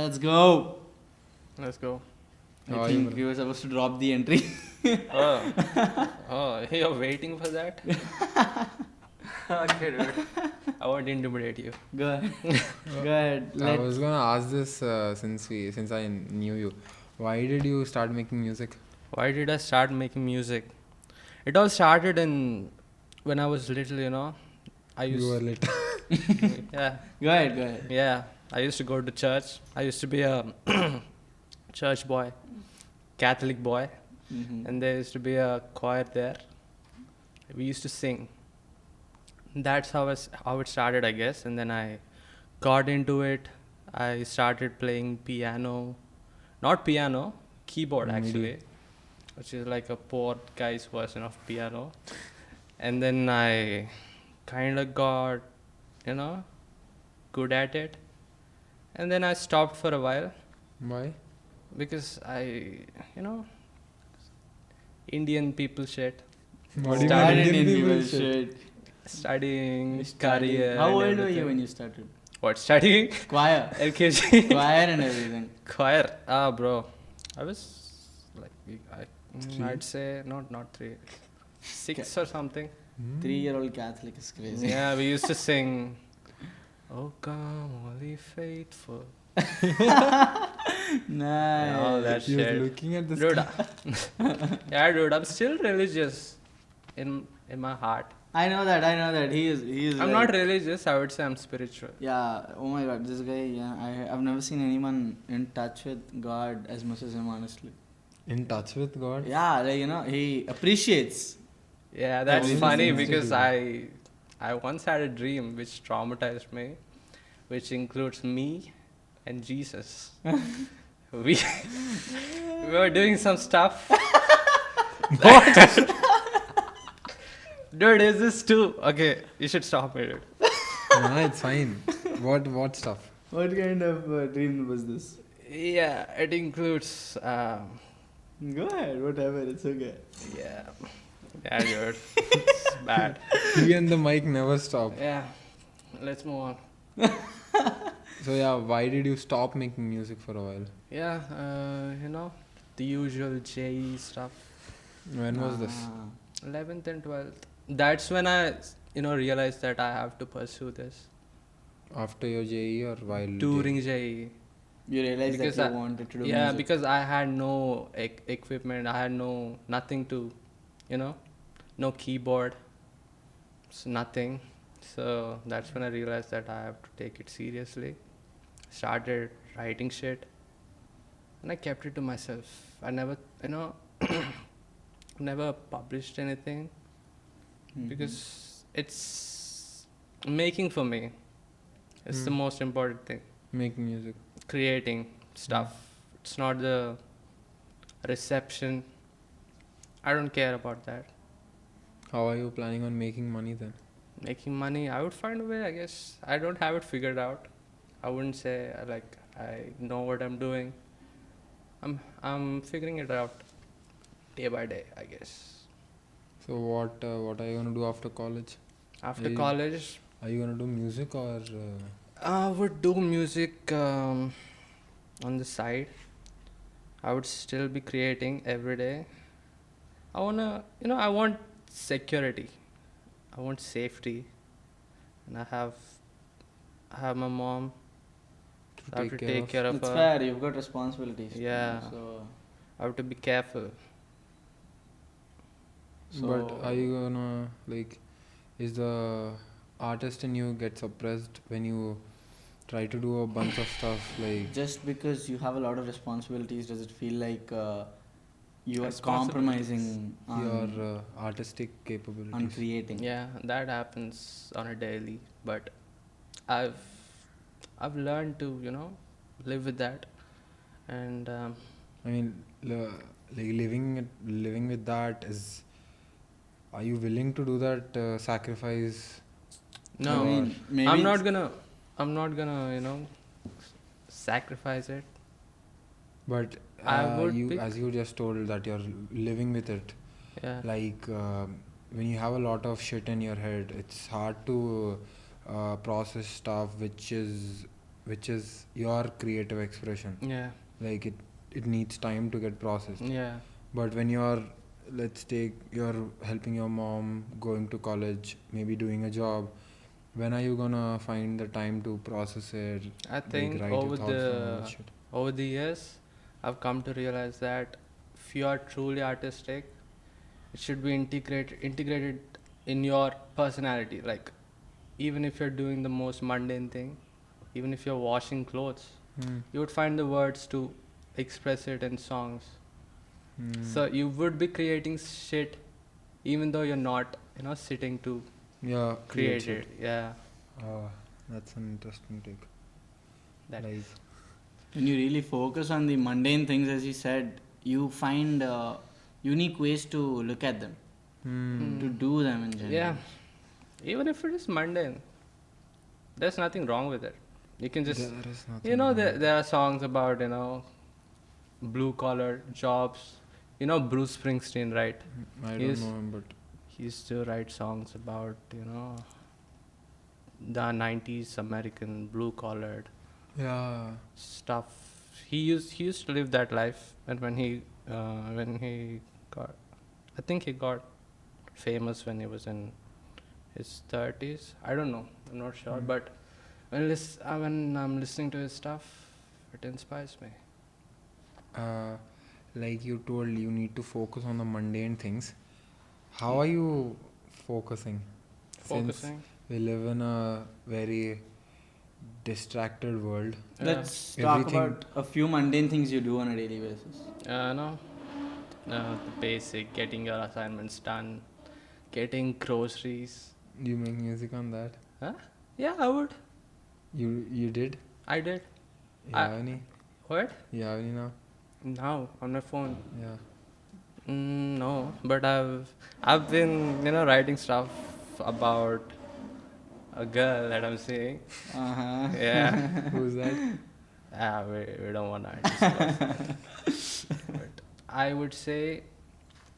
Let's go. Let's go. I think we were supposed to drop the entry. Oh, you're waiting for that? Okay, dude. I won't intimidate you. Go ahead. Go ahead. I was gonna ask this since I knew you. Why did you start making music? Why did I start making music? It all started when I was little, you know. You were little. Yeah. Go ahead. Yeah. I used to go to church. I used to be a church boy, Catholic boy. Mm-hmm. And there used to be a choir there. We used to sing. That's how it started, I guess. And then I got into it. I started playing piano. Not piano, keyboard actually. Which is like a poor guy's version of piano. And then I kind of got, good at it. And then I stopped for a while. Why? Because Indian people shit. What do you mean Indian people shit? Studying, career. How and old were everything. you when you started? What, studying? Choir. LKG. Choir and everything. Choir. Bro. I was like, I'd say, not 3. 6 or something. 3-year-old Catholic is crazy. Yeah, we used to sing, "Oh come, holy faithful." Nice. All that He was shit. looking at the Dude, yeah, dude, I'm still religious in my heart. I know that. He is. I'm like, not religious, I would say I'm spiritual. Yeah. Oh my God, this guy. Yeah, I've never seen anyone in touch with God as much as him, honestly. In touch with God? Yeah, like he appreciates. Yeah, that's Everything funny seems to because be. I once had a dream which traumatized me, which includes me and Jesus. we were doing some stuff. What? Dude, is this too? Okay, you should stop it, dude. No, it's fine. What stuff? What kind of dream was this? Yeah, it includes. Go ahead, whatever. It's okay. Yeah, dude. It's bad. He and the mic never stop. Yeah, let's move on. So yeah, why did you stop making music for a while? Yeah, the usual JE stuff. When was this? 11th and 12th. That's when I, realized that I have to pursue this. After your JE or while During JE. You realized Because that you wanted to do Yeah, music. because I had no equipment. I had nothing to, no keyboard. So nothing. So that's when I realized that I have to take it seriously. Started writing shit. And I kept it to myself. I never, never published anything. Because it's making for me. It's the most important thing. making music? Creating stuff. It's not the reception. I don't care about that. How are you planning on making money then? Making money, I would find a way, I guess. I don't have it figured out. I wouldn't say I know what I'm doing. I'm figuring it out day by day, I guess. So what are you gonna do after college? After Are you- college, Are you gonna do music or? I would do music on the side. I would still be creating every day. I want security. I want safety. And I have my mom. I have to take care of It's her. fair. You've got responsibilities. Yeah. So. I have to be careful. But are you gonna is the artist in you get suppressed when you try to do a bunch of stuff Just because you have a lot of responsibilities, does it feel like you are Responsibilities. compromising on, your artistic capabilities? on creating? Yeah, that happens on a daily. But I've learned to live with that. And I mean, living with that is. Are you willing to do that sacrifice? no, I mean, maybe I'm not gonna sacrifice it. But I would as you just told that you're living with it. Yeah. When you have a lot of shit in your head, it's hard to process stuff which is which is your creative expression. Yeah. Like it needs time to get processed. Yeah. But when you're, let's take, you're helping your mom, going to college, maybe doing a job, when are you gonna find the time to process it? I think write your thoughts and all that shit? over the years, I've come to realize that if you are truly artistic, it should be integrated in your personality. Like, even if you're doing the most mundane thing, even if you're washing clothes, you would find the words to express it in songs. So you would be creating shit, even though you're not, sitting to create it. Yeah. That's an interesting take. That Like, when you really focus on the mundane things, as you said, you find unique ways to look at them, to do them in general. Yeah. Even if it is mundane, there's nothing wrong with it. You can just, there is nothing there are songs about, blue collar jobs. Bruce Springsteen, right? I don't He's- know him, but He used to write songs about, the 90s American blue collared yeah. stuff. He used to live that life, and when he got, I think he got famous when he was in his 30s. I don't know. I'm not sure, but when I'm listening to his stuff, it inspires me. Like you told, you need to focus on the mundane things. How are you focusing? Since Focusing. we live in a very distracted world. Let's talk Everything- about a few mundane things you do on a daily basis. The basic, getting your assignments done, getting groceries. You make music on that? Huh? Yeah, I would. You did? I did. You have any? What? You have any now? Now on my phone. Yeah. No, but I've been writing stuff about a girl that I'm seeing. Uh-huh. Yeah. Who's that? We don't want to discuss. But I would say,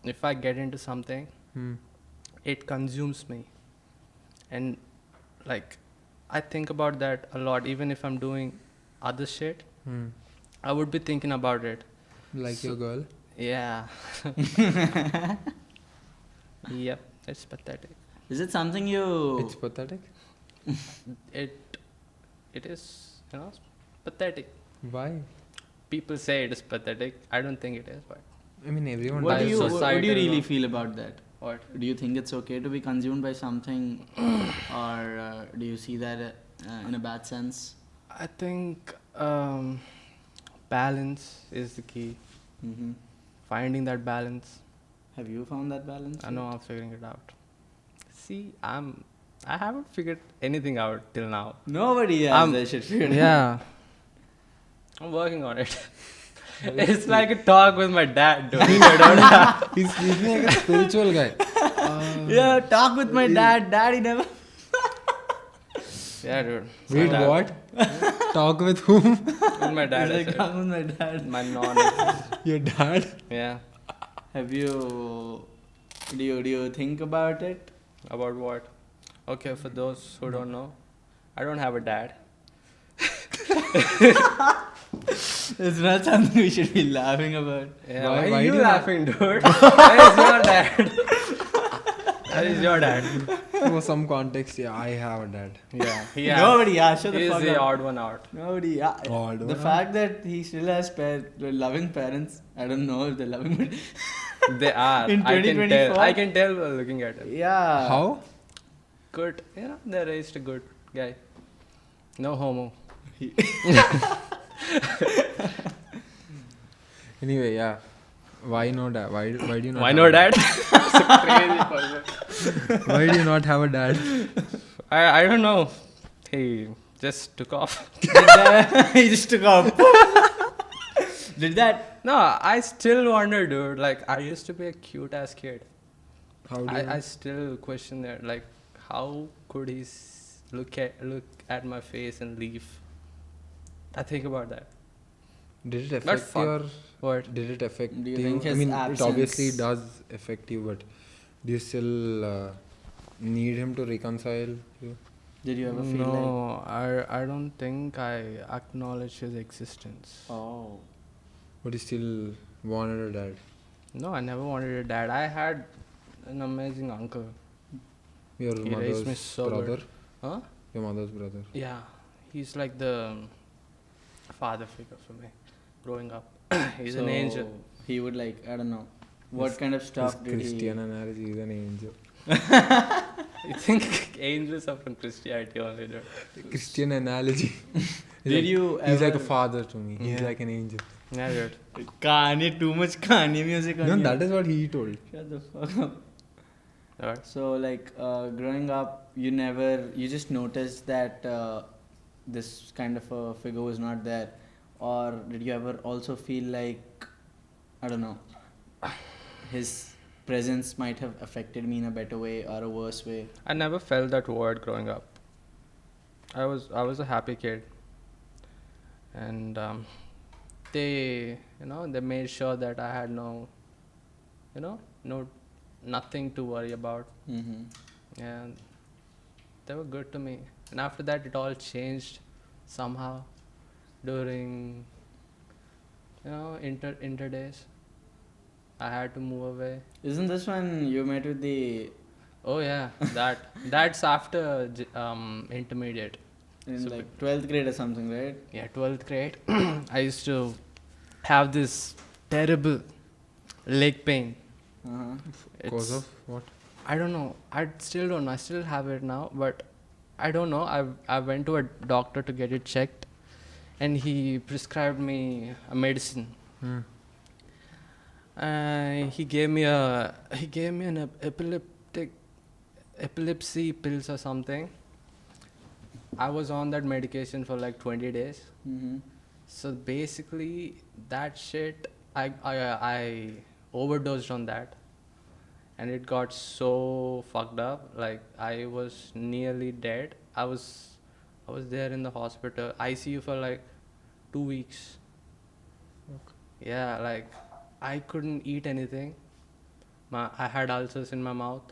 if I get into something, it consumes me, and like I think about that a lot. Even if I'm doing other shit, I would be thinking about it. Like your girl? Yeah. Yep, it's pathetic. Is it something you... It's pathetic? It is, pathetic. Why? People say it is pathetic. I don't think it is, but I mean, everyone What do does. you societal, really feel about that? what? Do you think it's okay to be consumed by something, or do you see that in a bad sense? I think balance is the key. Mm-hmm. Finding that balance. Have you found that balance? I know I'm figuring it out. See, I haven't figured anything out till now. Nobody has that shit figured out. Yeah. I'm working on it. It's like a talk with my dad, dude. He's speaking like a spiritual guy. Yeah, talk with my dad. Daddy never... Yeah, dude. Wait, My dad- what? Talk with whom? With my dad. I He's like, said. talk with my dad. My non. Your dad? Yeah. Have you... Do you think about it? About what? Okay, for those who don't know, I don't have a dad. It's not something we should be laughing about. Yeah, Why- why why are you do you laughing, dude? That is your dad. That is your dad. For some context, yeah, I have a dad. Yeah, Nobody, shut the He is fuck the up. odd one out. Nobody, Odd The one. fact that he still has loving parents, I don't know if they're loving, but They are. In I can 2024? tell. I can tell by looking at him. yeah. How? Good. They raised a good guy. No homo. Anyway, yeah. Why no dad? Why do you not? Why have no a dad? It's a crazy person. Why do you not have a dad? I don't know. He just took off. He just took off. Did that? No, I still wonder, dude. Like, I used to be a cute ass kid. How do you? I still question that. Like, how could he look at my face and leave? I think about that. Did it But affect fuck. your? What? Did it affect Do you you? think I his mean, absence- it obviously does affect you, but do you still need him to reconcile you? Did you ever feel like? No, I don't think I acknowledge his existence. Oh. But you still wanted a dad. No, I never wanted a dad. I had an amazing uncle. Your He raised me mother's so good. brother. Huh? Your mother's brother. Yeah, he's like the father figure for me growing up. He's an angel. He would like, I don't know, what kind of stuff His did Christian analogy is an angel. You think angels are from Christianity only, dude? Christian analogy. Did you He's like ever- a father to me. He's Yeah. like an angel. Yeah, dude. Kanye, too much Kanye music on No, you. that is what he told. Shut the fuck up. What? So like growing up, you just noticed that this kind of a figure was not there, or did you ever also feel like, I don't know, his presence might have affected me in a better way or a worse way? I never felt that word growing up. I was a happy kid, and they made sure that I had nothing to worry about. Mm-hmm. And they were good to me. And after that, it all changed somehow during inter days. I had to move away. Isn't this when you met with the Oh yeah, that's after intermediate. in So like 12th grade or something, right? Yeah, 12th grade. I used to have this terrible leg pain. Uh-huh. Cause It's- of what? I don't know. I still don't know. I still have it now, but I don't know. I went to a doctor to get it checked, and he prescribed me a medicine. Hmm. He gave me an epilepsy pills or something. I was on that medication for like 20 days. Mm-hmm. So basically, that shit, I overdosed on that, and it got so fucked up. Like I was nearly dead. I was there in the hospital, ICU for like 2 weeks. Yeah, like I couldn't eat anything. I had ulcers in my mouth,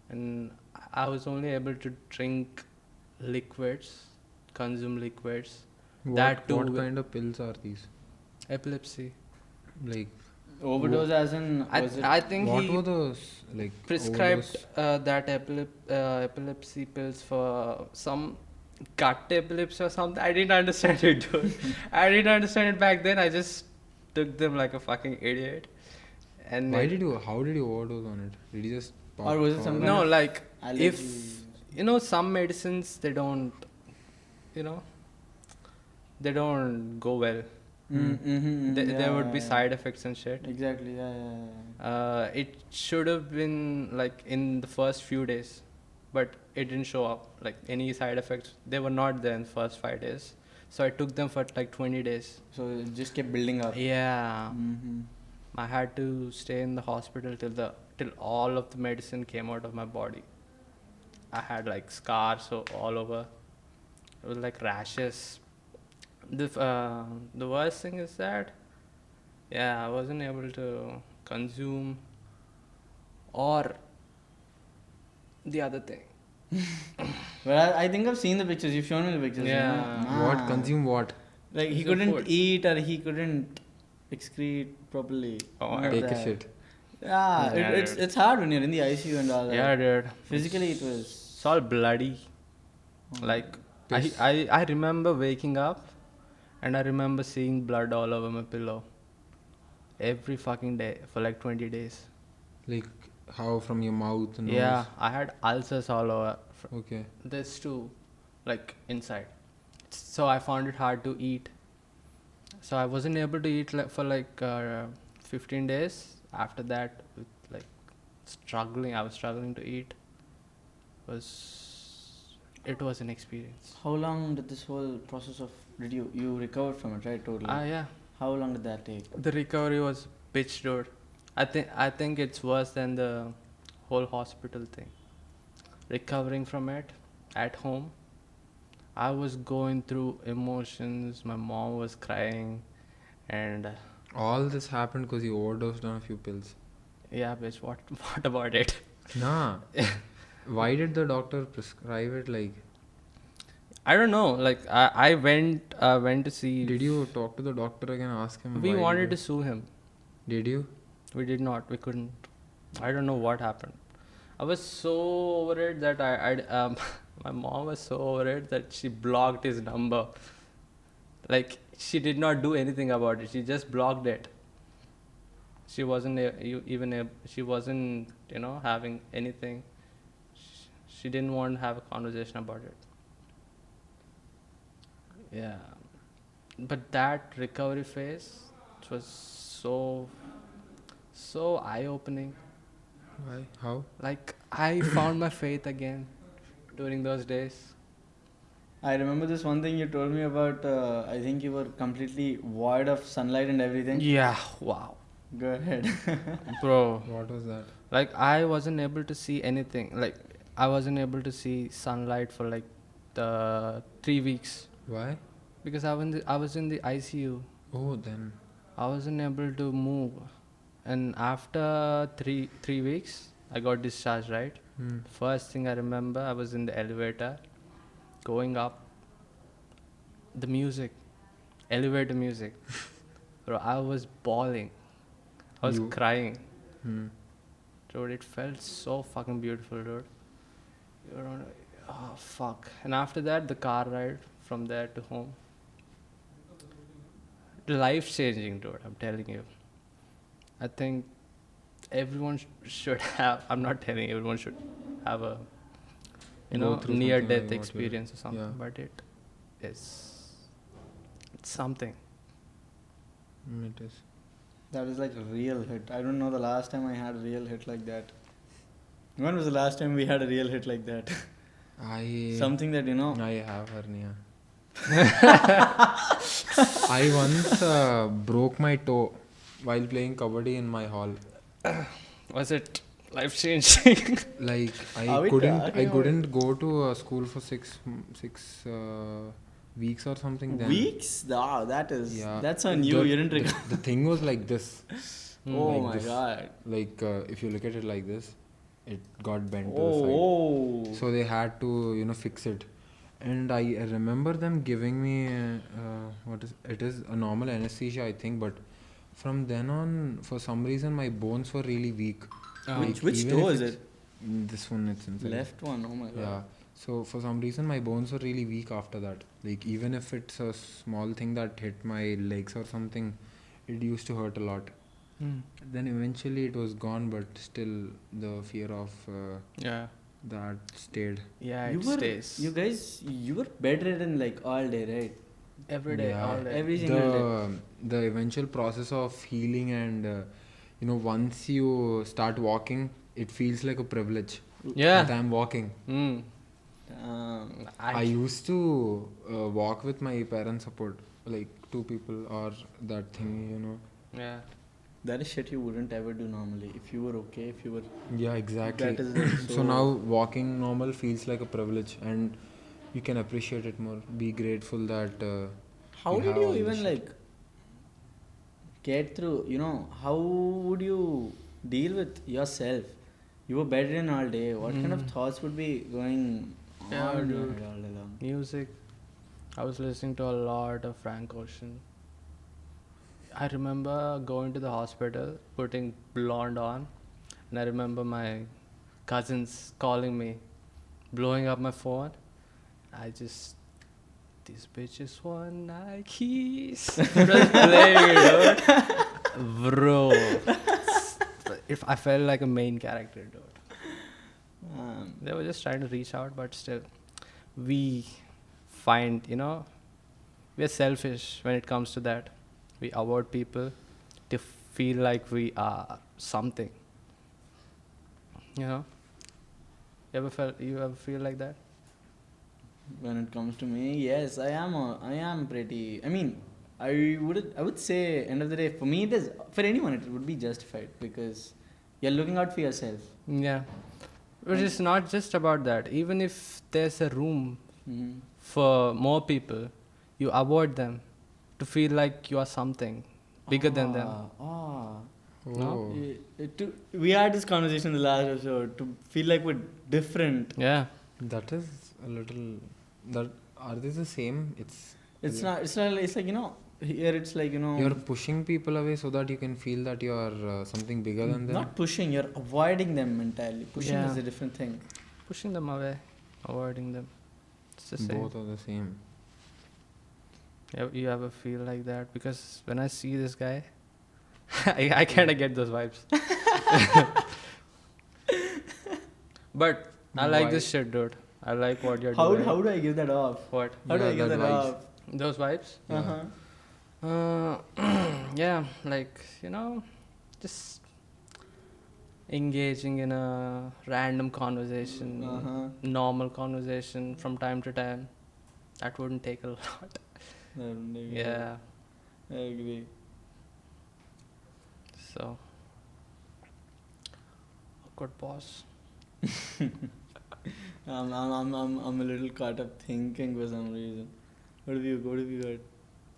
and I was only able to drink liquids, consume liquids. That too What with- kind of pills are these? Epilepsy. Like, Overdose as in, was it? I think what he were those like prescribed overdose? that epilepsy pills for some gut epilepsy or something. I didn't understand it, dude. I didn't understand it back then. I just took them like a fucking idiot. And How did you overdose on it? Did you just pop Or was it or- some no, kind of like allergy? if some medicines they don't go well. Mm-hmm. There would be side effects and shit. Exactly, yeah. It should have been like in the first few days, but it didn't show up. Like any side effects, they were not there in the first 5 days. So I took them for like 20 days. So it just kept building up. Yeah, Mm-hmm. I had to stay in the hospital till all of the medicine came out of my body. I had like scars all over. It was like rashes. The worst thing is that, yeah, I wasn't able to consume or the other thing. Well, I think I've seen the pictures. You've shown me the pictures. Yeah. What consume what? Like he The couldn't food. eat or he couldn't excrete properly. Oh, Not Take a that. shit. Yeah, Yeah, it's dude. it's hard when you're in the ICU and all that. Yeah, dude. Physically, it was. It's all bloody. Like Piss. I remember waking up, and I remember seeing blood all over my pillow. Every fucking day for like 20 days. Like how from your mouth and Yeah, I had ulcers all over. Okay. This too, like inside. So I found it hard to eat. So I wasn't able to eat for 15 days. After that, with like I was struggling to eat. It was an experience. How long did this whole process of did you recovered from it, right? Totally. Yeah. How long did that take? The recovery was bitch, dude. I think it's worse than the whole hospital thing. Recovering from it at home, I was going through emotions. My mom was crying, and All this happened because you overdosed on a few pills. yeah, bitch. What about it? Nah. Why did the doctor prescribe it? Like, I don't know. Like I went to see. Did you talk to the doctor again? Ask him. We why wanted did to sue him. Did you? We did not. We couldn't. I don't know what happened. I was so over it that my mom was so over it that she blocked his number. Like she did not do anything about it. She just blocked it. She wasn't she wasn't having anything. She didn't want to have a conversation about it. Yeah, but that recovery phase, it was so eye opening. Why? How? Like I found my faith again during those days. I remember this one thing you told me about. I think you were completely void of sunlight and everything. Yeah, wow. Go ahead. Bro, What was that? like I wasn't able to see anything. Like I wasn't able to see sunlight for like the 3 weeks Why? because I was in the ICU. Oh, then. I wasn't able to move, and after three weeks, I got discharged. Right. Hmm. First thing I remember, I was in the elevator, going up. The music, elevator music. Bro, I was bawling. I was You- crying. Hmm. Dude, it felt so fucking beautiful, dude. You don't. Oh fuck. And after that, the car ride from there to home. Life changing, dude. I'm telling you. I think everyone should have. I'm not telling everyone should have a Go through near something death like what you- experience or something. yeah. But it's something. It is. That was like a real hit. I don't know the last time I had a real hit like that. When was the last time we had a real hit like that? Something that I have hernia. I once broke my toe while playing kabaddi in my hall. Was it life changing? Like Are we I talking couldn't go to school for six weeks or something. Then Weeks? Ah, yeah, that's on you. You didn't recover. The thing was like this. Oh like my this. god. Like if you look at it like this, it got bent to the side. Oh. So they had to fix it. And I remember them giving me it is a normal anesthesia, I think, but from then on, for some reason, my bones were really weak. Which even toe if is it's- it? This one, it's inside. Left one. Oh my god. Yeah. So for some reason, my bones were really weak after that. Like even if it's a small thing that hit my legs or something, it used to hurt a lot. Then eventually it was gone, but still the fear of Yeah. that stayed. Yeah, You it were, stays. you guys, you were bedridden like all day, right? Every day, Yeah. all day. Every single day. The eventual process of healing and once you start walking, it feels like a privilege Yeah. that I'm walking. Mm. I used to walk with my parents' support, like two people or that thing. Yeah. That is shit you wouldn't ever do normally. If you were okay, if you were. Yeah, exactly. That is So now walking normal feels like a privilege, and you can appreciate it more. Be grateful that. How you did have you all this even shit. like get through? How would you deal with yourself? You were bedridden all day. What kind of thoughts would be going Yeah, on in your dude. head all day long? Music. I was listening to a lot of Frank Ocean. I remember going to the hospital, putting Blonde on, and I remember my cousins calling me, blowing up my phone. These bitches want Nikes. It was playing, dude. Bro. If I felt like a main character, dude. They were just trying to reach out, but still, we find, we are selfish when it comes to that. We avoid people to feel like we are something. You ever feel like that? When it comes to me, yes, I am pretty. I mean, I would say, end of the day, for me, it is, for anyone, it would be justified because you're looking out for yourself. Yeah. But it's not just about that. Even if there's a room Mm-hmm. for more people, you avoid them to feel like you are something bigger than them. No? We had this conversation in the last episode to feel like we're different. Yeah. That is a little. That Are they the same? It's not. It's not. It's like here it's like You're pushing people away so that you can feel that you're something bigger than them. Not pushing. You're avoiding them entirely. Pushing Yeah. is a different thing. Pushing them away, avoiding them. It's the same. Both are the same. You ever feel like that? Because when I see this guy, I kind of get those vibes. But I like Why? this shit, dude. I like what you're How doing. do I give that off? What? How do Yeah, I give that that vibes. off? Those vibes? Yeah. Yeah, like, just engaging in a random conversation, normal conversation from time to time. That wouldn't take a lot. Yeah. I agree. So, awkward pause. I'm a little caught up thinking for some reason. What have you got?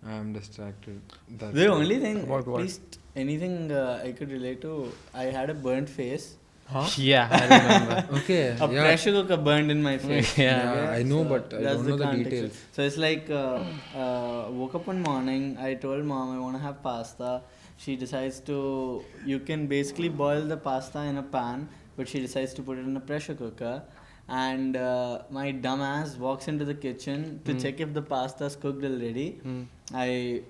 I'm distracted. That's The it. only thing, About at what? least anything I could relate to, I had a burnt face. Huh? Yeah, I remember. Okay. A yeah. pressure cooker burned in my face. Yeah. Yeah, I know, but I that's don't know the context. details. So it's like, woke up one morning, I told mom I want to have pasta. She decides to, you can basically boil the pasta in a pan, but she decides to put it in a pressure cooker. And my dumb ass walks into the kitchen to check if the pasta's cooked already. I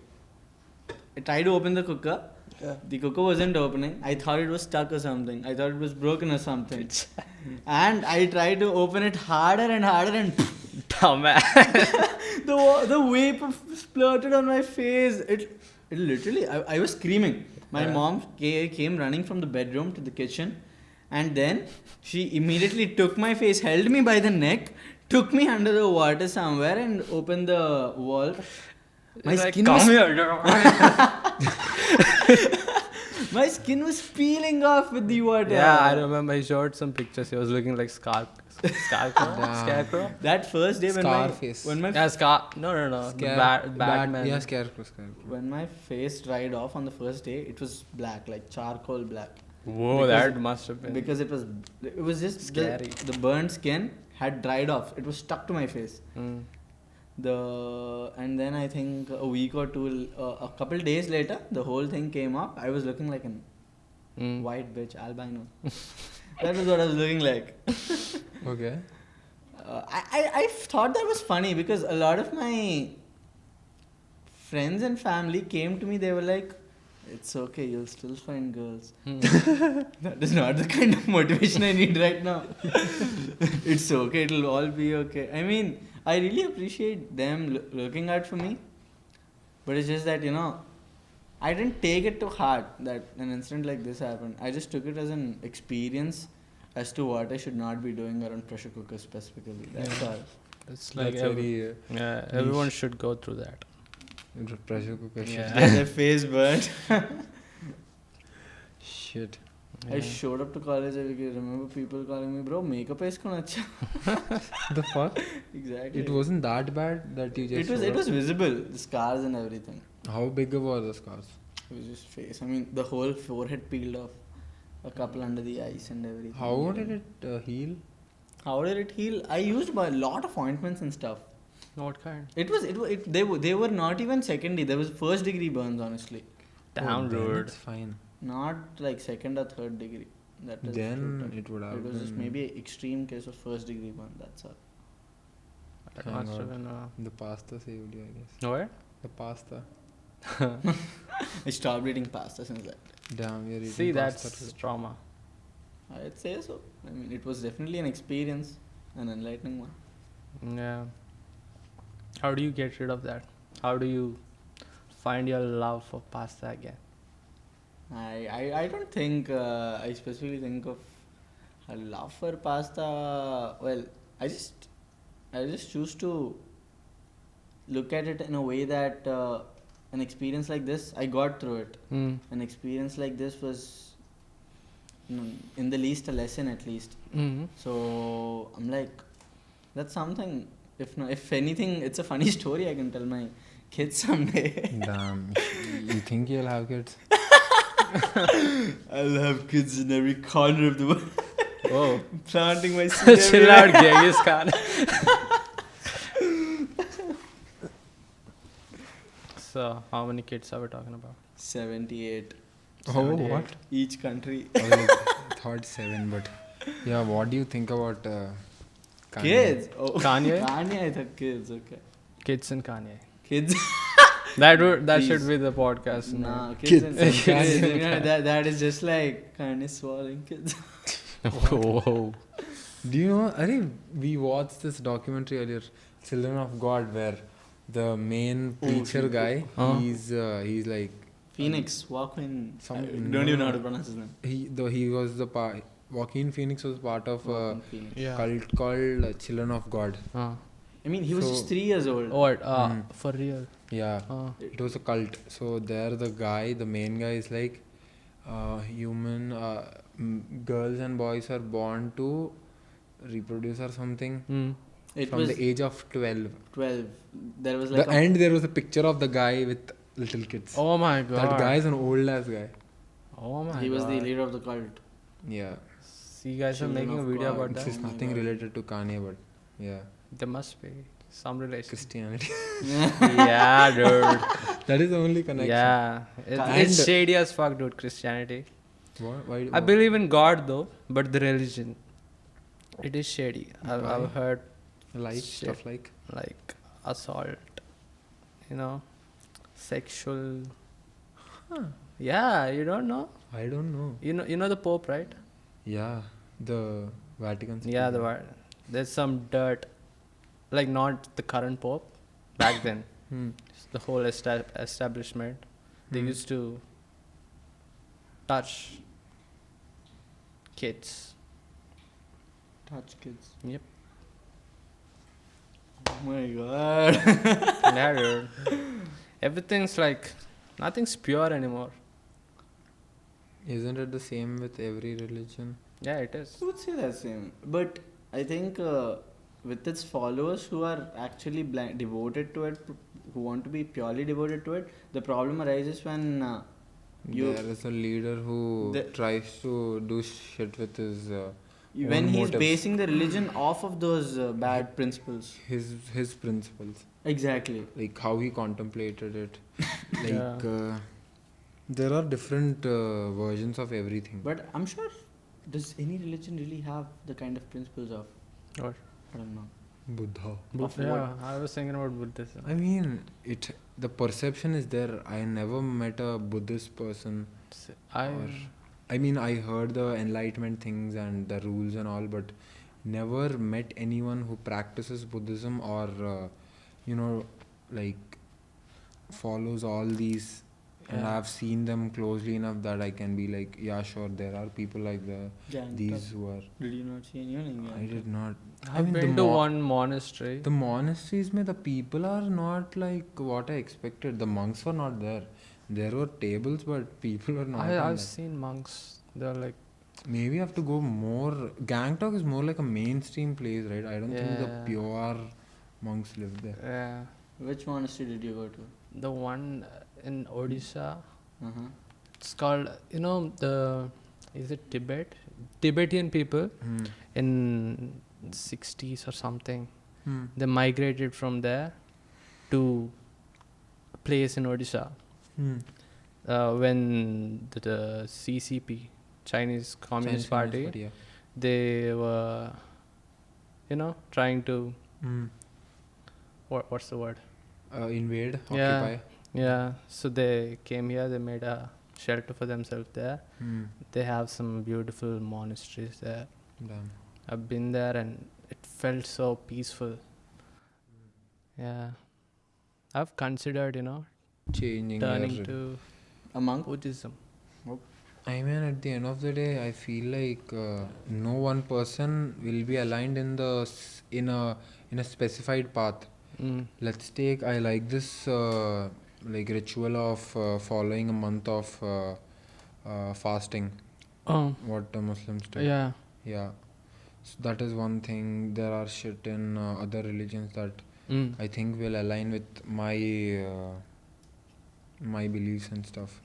tried to open the cooker. Yeah. The cooker wasn't opening. I thought it was stuck or something. I thought it was broken or something. And I tried to open it harder and harder, and Dumbass. the vapor splurted on my face. It literally, I was screaming. My mom came running from the bedroom to the kitchen, and then she immediately took my face, held me by the neck, took me under the water somewhere, and opened the wall. My Like, skin come was here. my skin was peeling off with the water. Yeah, I remember he showed some pictures. He was looking like Scarcrow. Scarecrow? That first day Scarface. when my Yeah, No. The Batman. Yeah, Scarcrow. when my face dried off on the first day, it was black, like charcoal black. Whoa, Because that must have been. Because it was just Scary. the burnt skin had dried off. It was stuck to my face. Mm. And then I think a week or two, a couple days later, the whole thing came up. I was looking like an white bitch, albino. That was what I was looking like. Okay. I thought that was funny because a lot of my friends and family came to me. They were like, "It's okay, you'll still find girls." That is not the kind of motivation I need right now. It's okay, it'll all be okay. I mean, I really appreciate them looking out for me, but it's just that I didn't take it to heart that an incident like this happened. I just took it as an experience as to what I should not be doing around pressure cookers specifically. That's all. It's like That's very everyone should go through that. pressure cooker shit. Yeah. Get their face burnt. Shit. I showed up to college. I remember people calling me, bro, makeup iskon acha. The fuck? Exactly. It wasn't that bad that you just. It was visible, the scars and everything. How big were the scars? It was just face. I mean, the whole forehead peeled off. A couple under the eyes and everything. How did it heal? How did it heal? I used a lot of ointments and stuff. What kind? They were not even secondary. There was first degree burns, honestly. Down then road. It's fine. Not like second or third degree. That is Then total. it would have It was just been- maybe an extreme case of first degree burn. That's all. That Thank must have God. been. The pasta saved you, I guess. Where? The pasta. I stopped eating pasta since that. Damn, you're eating See, pasta that's too. trauma. I'd say so. I mean, it was definitely an experience, an enlightening one. Yeah. How do you get rid of that? How do you find your love for pasta again? I don't think I specifically think of a love for pasta. Well, I just choose to look at it in a way that an experience like this, I got through it. An experience like this was, in the least, a lesson at least. Mm-hmm. So I'm like, that's something. If anything, it's a funny story I can tell my kids someday. Damn. You think you'll have kids? I'll have kids in every corner of the world. Oh. Planting my seed Chill everywhere. out, Genghis Khan. how many kids are we talking about? 78. Oh, 78. what? Each country. I was like, thought 7, but yeah. What do you think about Kanye? Kids. Oh. Kanye? Kanye, I thought kids. Okay. Kids and Kanye. Kids. That Please. should be the podcast. Nah, Kids kids and and Kanye. kids. You know, that is just like Kanye swallowing kids. Whoa. Do you know? I think we watched this documentary earlier, Children of God, where the main preacher guy, he's like Phoenix, Joaquin. Some- I don't even know how to pronounce his name. he was the Joaquin Phoenix was part of a Joaquin Phoenix. Yeah. cult called Children of God. I mean, he was just 3 years old. What? For real? Yeah, Uh, it was a cult. So there, the main guy is like, girls and boys are born to reproduce or something It from was the age of 12. 12. There was like And there was a picture of the guy with little kids. oh my god. That guy is an old ass guy. Oh my god. he was the leader of the cult. Yeah, See, you guys Children are making a of video God. about this that. is Oh my nothing God. related to Kanye, but yeah, There must be some relation. Christianity. Yeah, dude. That is the only connection. Yeah. It's And- shady as fuck, dude, Christianity. Why? I believe in God though, but the religion, it is shady. Why? I've heard like Shit. stuff like. like assault, sexual. Yeah, you don't know? I don't know. You know the Pope, right? Yeah, the Vatican. Yeah, there's some dirt, like not the current Pope, back then. The whole establishment, they Hmm. used to touch kids. Touch kids. Yep. Oh my god. Yeah, dude. Everything's like, nothing's pure anymore. Isn't it the same with every religion? Yeah, it is. I would say the same. But I think with its followers who are actually devoted to it, who want to be purely devoted to it, the problem arises when There is a leader who The- tries to do shit with his when own he's motives. basing the religion off of those bad principles. his principles, Exactly. like how he contemplated it. Like Yeah. there are different versions of everything. But I'm sure, does any religion really have the kind of principles of, What? I don't know. Buddha. Of Yeah, what? I was thinking about Buddhism. I mean, the perception is there. I never met a Buddhist person. I mean, I heard the enlightenment things and the rules and all, but never met anyone who practices Buddhism or, like follows all these. And Yeah. I've seen them closely enough that I can be like, yeah, sure, there are people like these who are. Did you not see anyone in I did not. I've mean, been the to mo- one monastery. The monasteries, the people are not like what I expected. The monks were not there. There were tables, but people were not. on I've that. seen monks. They're like, Maybe I have to go more. Gangtok is more like a mainstream place, right? I don't think the Yeah. pure monks live there. yeah, Which monastery did you go to? the one in Odisha. Uh-huh. It's called, is it Tibet? Tibetan people in 60s or something. They migrated from there to a place in Odisha. When the CCP, Chinese Communist Party, Yeah. they were, trying to, what's the word? Invade, Yeah. occupy. Yeah, so they came here, they made a shelter for themselves there. They have some beautiful monasteries there. Damn. I've been there and it felt so peaceful. Yeah. I've considered, Changing turning your- to A monk? Buddhism. I mean, at the end of the day, I feel like no one person will be aligned in in a specified path. Let's take, I like this like ritual of following a month of fasting. Oh, What the Muslims do. yeah. Yeah. So that is one thing. There are shit in other religions that I think will align with my beliefs and stuff.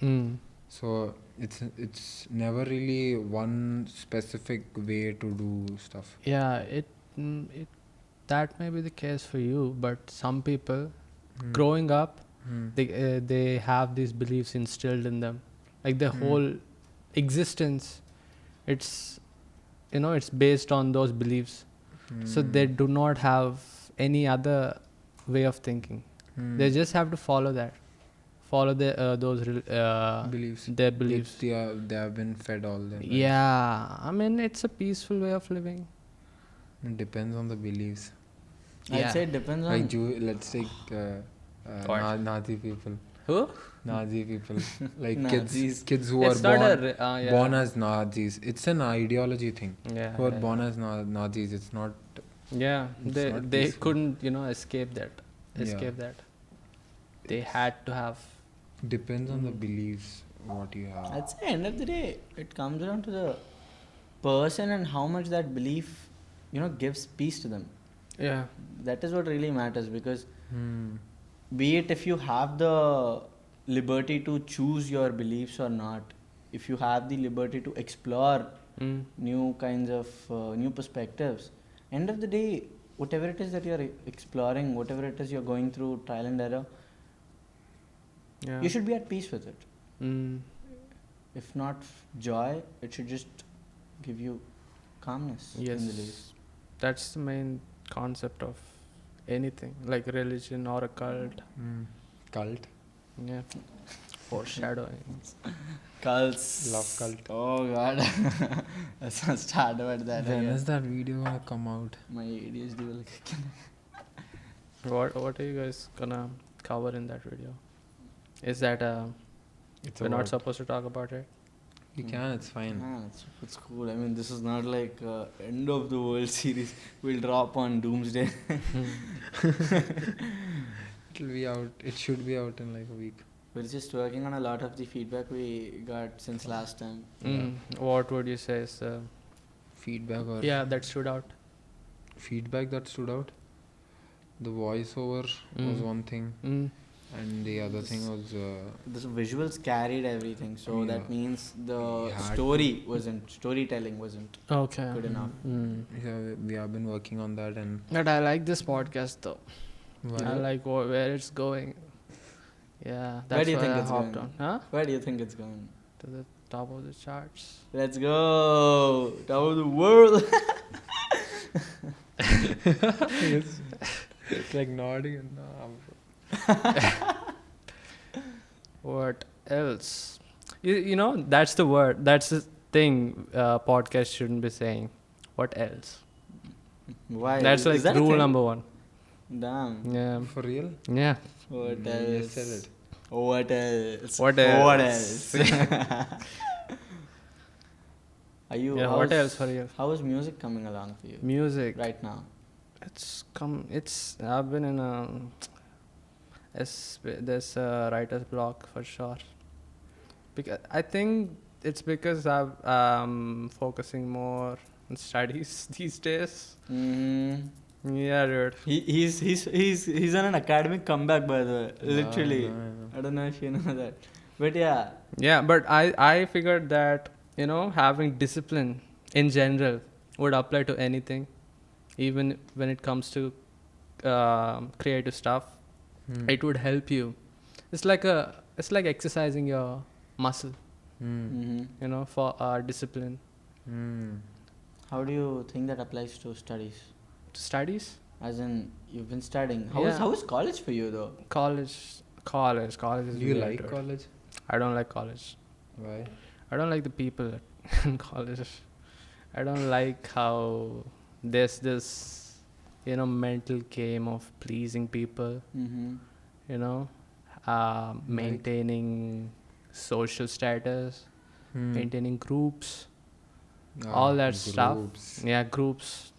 So it's never really one specific way to do stuff. Yeah, it that may be the case for you, but some people growing up They have these beliefs instilled in them, like their whole existence. It's it's based on those beliefs. So they do not have any other way of thinking. They just have to follow Beliefs. their beliefs. They have been fed all their life. Yeah, I mean, it's a peaceful way of living. It depends on the beliefs. I'd say it depends on. Like let's take Nazi people. Who? Nazi people. Like Nazis. kids who It's are not born as Nazis. It's an ideology thing. Yeah. Who are born as Nazis. It's not. Yeah, It's they not they peaceful. couldn't escape that. They had to have. Depends on the beliefs what you have. I'd say end of the day, it comes down to the person and how much that belief, gives peace to them. Yeah. That is what really matters, because be it if you have the liberty to choose your beliefs or not, if you have the liberty to explore new kinds of new perspectives, end of the day, whatever it is that you're exploring, whatever it is you're going through, trial and error, Yeah. you should be at peace with it. Mm. If not joy, it should just give you calmness in the days. Yes. That's the main concept of anything, like religion or a cult. Cult. Yeah. Foreshadowing. Cults. Love cult. Oh god. Let's not start about that When again. is that video gonna come out? My ADHD will kick in. What are you guys gonna cover in that video? Is that we're not supposed to talk about it? You can. It's fine. It's cool. I mean, this is not like end of the world series. We'll drop on Doomsday. It'll be out. It should be out in like a week. We're just working on a lot of the feedback we got since last time. What would you say is Feedback or that stood out? feedback that stood out. The voiceover was one thing, and the other thing was The visuals carried everything, so Yeah. that means the We had storytelling wasn't Okay. good enough. yeah, we have been working on that. And But I like this podcast though. why- I like where it's going. Yeah, that's Where do you why think I it's hopped going? on. Huh? Where do you think it's going? To the top of the charts. Let's go! Top of the world! it's like nodding and What else? That's the word. That's the thing. Podcast shouldn't be saying. What else? Why? That's Is like that a rule thing? number 1. Damn. Yeah. for real. Yeah. What You else? just said it. What else? What What else? else? Are you? Yeah. What else for you? How is music coming along for you Music. right now? I've been in there's a writer's block for sure. Because I think it's because I'm focusing more on studies these days. Yeah, dude. He's on an academic comeback, by the way. Literally. Yeah. I don't know if you know that, but yeah. Yeah, but I figured that having discipline in general would apply to anything, even when it comes to creative stuff. It would help you. It's like exercising your muscle, for discipline. How do you think that applies to studies? Studies, As in, you've been studying. Yeah. How is college for you though? college is Do you weird, like dude. college? I don't like college. Why? I don't like the people in college. I don't like how there's this mental game of pleasing people, maintaining social status, maintaining groups, all that stuff. Yeah, groups.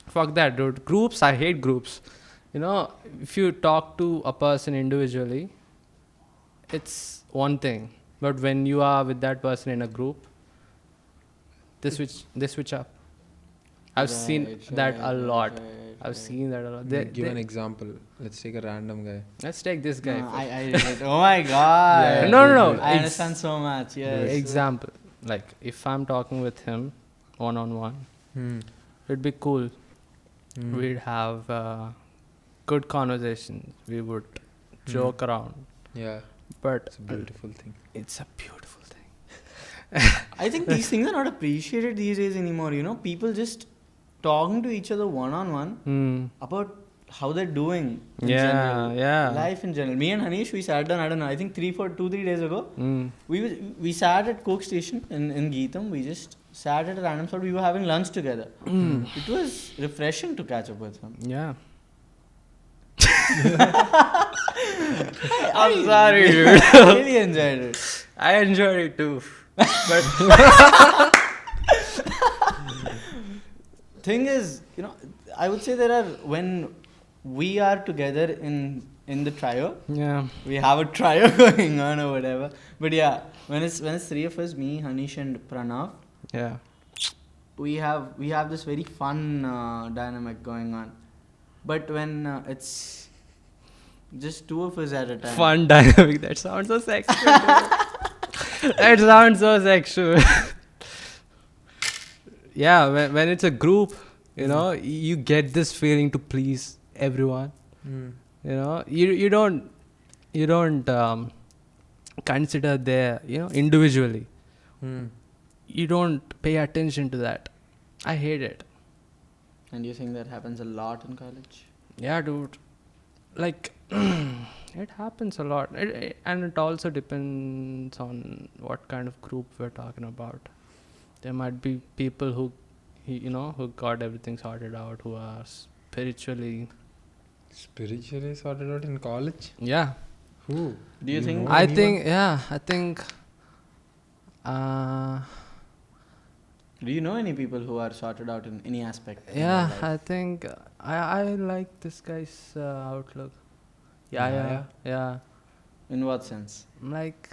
Fuck that, dude. Groups, I hate groups. If you talk to a person individually, it's one thing. But when you are with that person in a group, they switch up. I've seen that a lot. I've seen that a lot. Give an example. Let's take a random guy. Let's take this guy. No, first. I relate. Oh my god. Yeah, No. I understand so much. Yes. Example. Like, if I'm talking with him one-on-one, it'd be cool. We'd have good conversations. We would joke around. Yeah, But it's a beautiful thing. it's a beautiful thing. I think these things are not appreciated these days anymore. People just talking to each other one-on-one about how they're doing in general. Yeah. Life in general. Me and Haneesh, we sat down, I don't know, I think 2-3 days ago. We sat at Coke Station in Geetham. We just sat at a random spot. We were having lunch together. It was refreshing to catch up with him. Yeah. I'm sorry, dude. I really enjoyed it. I enjoyed it too. But thing is, I would say when we are together in the trio, yeah. we have a trio going on or whatever. But yeah, when it's three of us, me, Haneesh and Pranav, Yeah. we have this very fun dynamic going on. But when it's just two of us at a time. Fun dynamic. That sounds so sexual. That sounds so sexual. Yeah, when it's a group, you get this feeling to please everyone. You don't consider their individually. You don't pay attention to that. I hate it. And you think that happens a lot in college? Yeah, dude. Like, it happens a lot. And it also depends on what kind of group we're talking about. There might be people who got everything sorted out, who are spiritually sorted out in college. Yeah. Who? Do you think? know I anyone? think. Do you know any people who are sorted out in any aspect? in Yeah, their life? I think I like this guy's outlook. Yeah. In what sense? Like,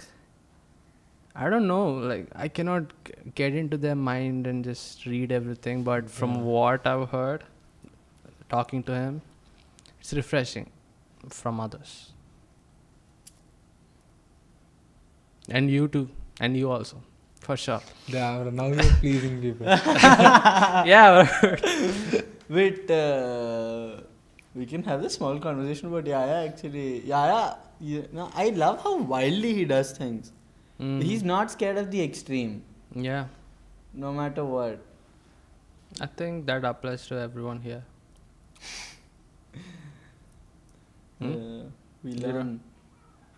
I don't know. Like, I cannot get into their mind and just read everything. But from what I've heard, talking to him, it's refreshing from others. And you too. And you also. For sure. Yeah, now you're pleasing people. Yeah. Wait, we can have this small conversation about Yaya actually. Yaya, I love how wildly he does things. He's not scared of the extreme, Yeah. no matter what. I think that applies to everyone here. We You learn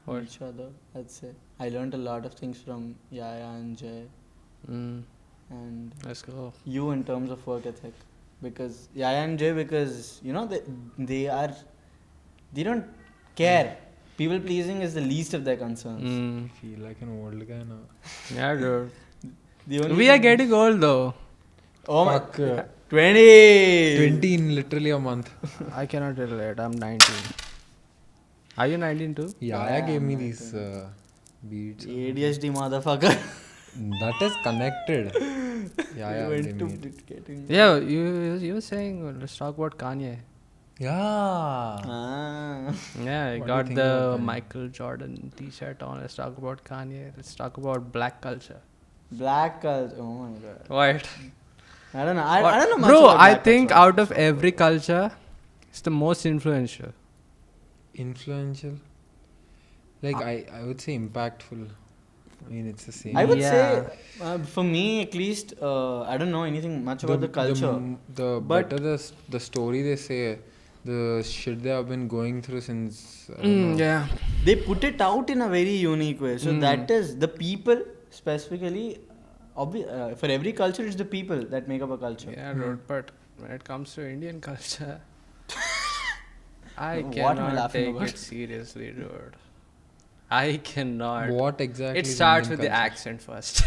What? each other, I'd say. I learned a lot of things from Yaya and Jay and Let's go. you in terms of work ethic. Because Yaya and Jay, because they don't care. People pleasing is the least of their concerns. I feel like an old guy now. Yeah, dude. The only We are thing- getting old though. Oh my, Fuck, 20! 20 in literally a month. I cannot relate. I'm 19. Are you 19 too? Yaya gave me I'm these beats. ADHD motherfucker. That is connected. Yaya Went gave to me it. getting. Yeah, you were saying let's talk about Kanye. Yeah. Ah. Yeah, I What do you got think the about Kanye? Michael Jordan T-shirt on. Let's talk about Kanye. Let's talk about black culture. Black culture. Oh my god. What? I don't know. I don't know much Bro, about I black think culture. out of every culture, it's the most influential. Influential. Like, I would say impactful. I mean, it's the same. I would Yeah. say, for me at least, I don't know anything much about the culture. The but- better the story they say, the shit they have been going through since. I don't know. Yeah. They put it out in a very unique way. So that is the people specifically. For every culture, it's the people that make up a culture. Yeah, dude. But when it comes to Indian culture, I What am I cannot laughing take about? it seriously, dude. I cannot. What exactly? It is starts Indian with the culture? accent first.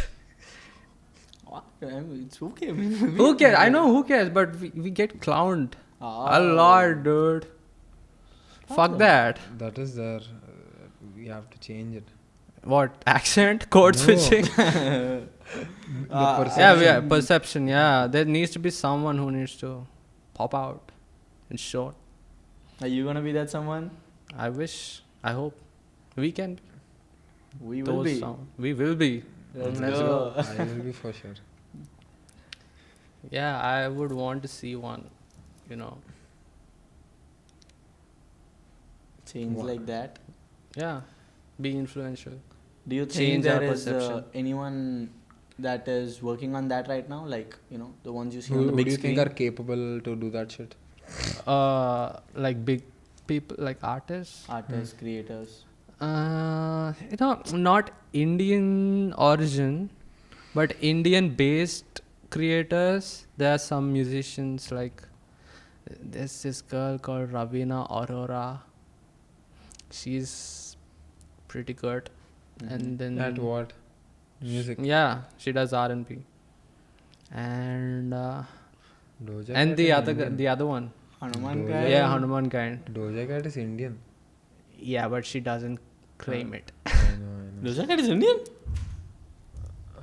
It's okay. I mean, Who cares? I know who cares, but we get clowned Ah. a lot, dude. Fuck that. That is there. We have to change it. What? Accent? Code No. switching? The Yeah, yeah, perception. Yeah, there needs to be someone who needs to pop out and show. Are you gonna be that someone? I wish. I hope we can. Be. We will be. We will be. Let's Let's go. I will be for sure. Yeah, I would want to see one. You know. Change What? like that. Yeah. be influential. Do you think Change there our is perception. anyone that is working on that right now? Like, the ones you see on Who the do big you screen? think are capable to do that shit? Like big people, like artists. Artists, creators. Not Indian origin, but Indian-based creators. There are some musicians like there's this girl called Ravina Aurora. She's pretty good, and then At what? Music. yeah, she does R&B, and Doja and Cat the is other Indian. the other one, Hanuman Doja- guy. yeah, Hanuman kind. Doja Cat is Indian. Yeah, but she doesn't claim it. I know. Doja Cat is Indian?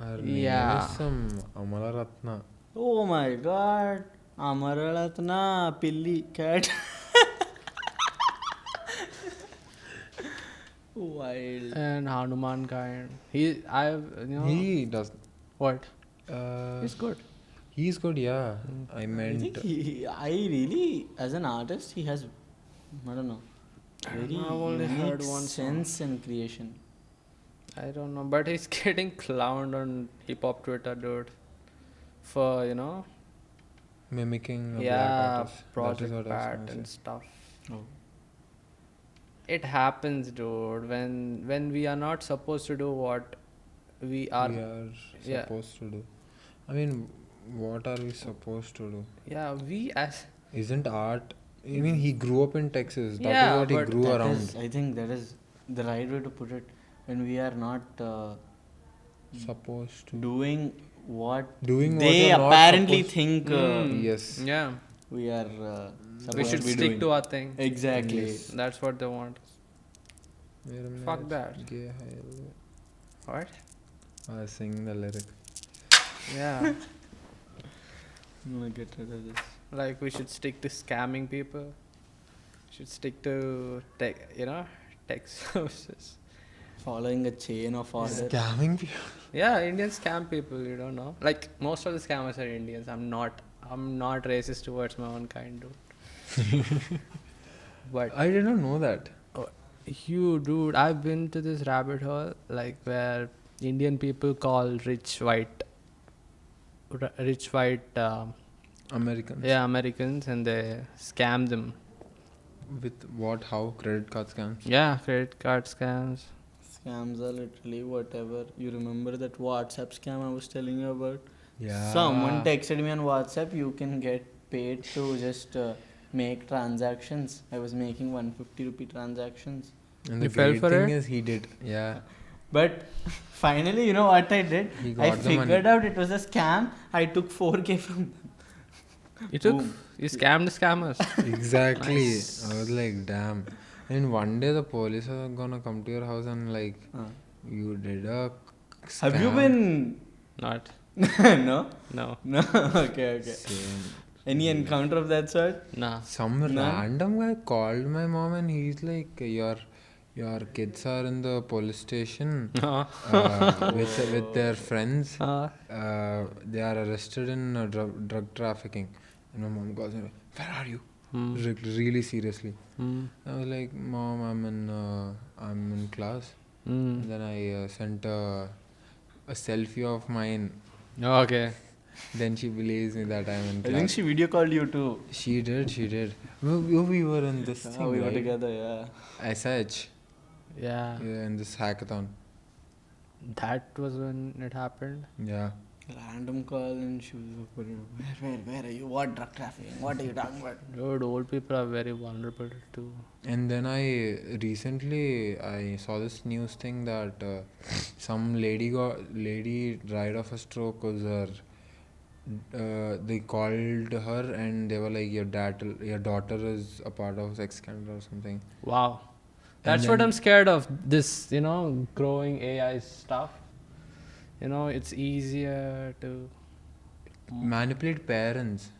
Her name Yeah. is some Amala Ratna. Oh my god. Amaralatna Pilli cat. Wild. And Hanuman kind. He does. What? He's He's good. He's good, yeah. I I meant. think I really, as an artist, he has, I don't know, very I've only unique heard one sense and creation. I don't know, but he's getting clowned on hip hop Twitter, dude. For Mimicking a black yeah, artist. That is Project what I was Pat gonna and say. stuff. Oh. It happens, dude. When we are not supposed to do what we are. We are yeah. supposed to do. I mean, what are we supposed to do? Yeah, we as Isn't art? I mean, he grew up in Texas. That Yeah, is what he but grew That around. is- I think that is the right way to put it. When we are not Supposed to. doing what Doing what they you're not apparently supposed- think Yes. Yeah, we are we supposed should to be stick doing. to our thing. Exactly. Yes. That's what they want. Wait a minute. Fuck that. Gay hell. What? I was singing the lyric. Yeah. I'm gonna get rid of this. Like we should stick to scamming people. Should stick to tech services. Following a chain of order. Scamming people. Yeah, Indians scam people. You don't know. Like most of the scammers are Indians. I'm not racist towards my own kind, dude. But I did not know that. dude, I've been to this rabbit hole like where Indian people call rich white. Americans. Yeah, Americans, and they scam them. With what? How? Credit card scams? Yeah, credit card scams. Scams are literally whatever. You remember that WhatsApp scam I was telling you about? Yeah. Someone texted me on WhatsApp, you can get paid to just make transactions. I was making 150 rupee transactions. And the You fell great for thing it? is he did. Yeah. But finally, you know what I did? He I got the money. figured out it was a scam. I took 4K from them. You took Boom. you scammed the scammers. Exactly. Nice. I was like, damn. And one day the police are gonna come to your house and like, you did a scam. Have you been. Not. No? No. No? Okay. Same. Any encounter of that sort? Nah. Some No? random guy called my mom and he's like, your kids are in the police station with their friends. They are arrested in drug trafficking. And my mom calls me, where are you? Really seriously. I was like, Mom, I'm in class. And then I sent a selfie of mine. Okay. Then she believes me that I'm in I class. think she video called you too. She did. We were in this thing, We were right? together, yeah. SH. Yeah. Yeah, in this hackathon. That was when it happened. Yeah. Random call and she was like, where are you? What drug trafficking? What are you talking about? Dude, old people are very vulnerable too. And then I saw this news thing that some lady died of a stroke because they called her and they were like, your daughter is a part of sex scandal or something. Wow. And That's what then- I'm scared of. This, growing AI stuff. It's easier to. Manipulate parents.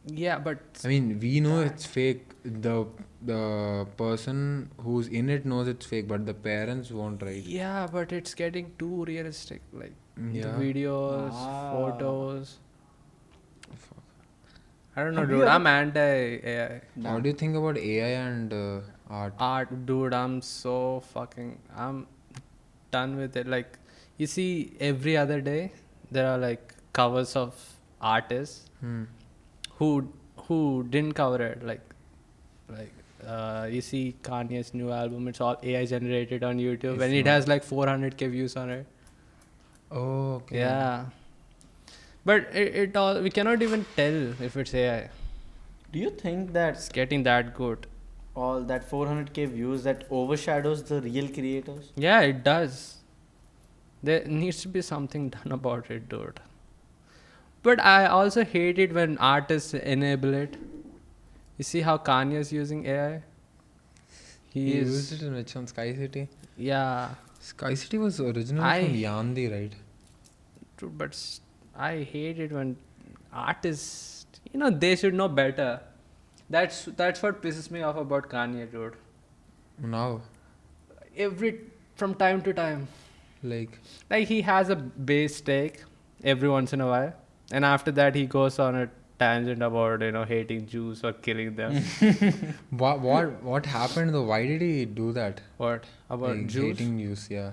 Yeah, but. I mean, we know it's fake. The person who's in it knows it's fake, but the parents won't, right? Yeah, but it's getting too realistic. Like Yeah. the videos, photos. Fuck. I don't know, Have you dude. ever- I'm anti-AI. What do you think about AI and art? Art, dude. I'm done with it. Like, you see, every other day there are like covers of artists who didn't cover it. Like you see Kanye's new album. It's all AI generated on YouTube, and it has like 400k views on it. Oh, okay. Yeah, but it all, we cannot even tell if it's AI. Do you think that It's getting that good. all that 400k views that overshadows the real creators? Yeah, it does. There needs to be something done about it, dude. But I also hate it when artists enable it. You see how Kanye is using AI? He used it in which one? Sky City? Yeah. Sky City was originally from Yandi, right? Dude, but I hate it when artists, they should know better. That's what pisses me off about Kanye, dude. Now, From time to time. like He has a base take every once in a while, and after that he goes on a tangent about hating Jews or killing them. what happened though? Why did he do that? What about Like, Jews? hating Jews, yeah.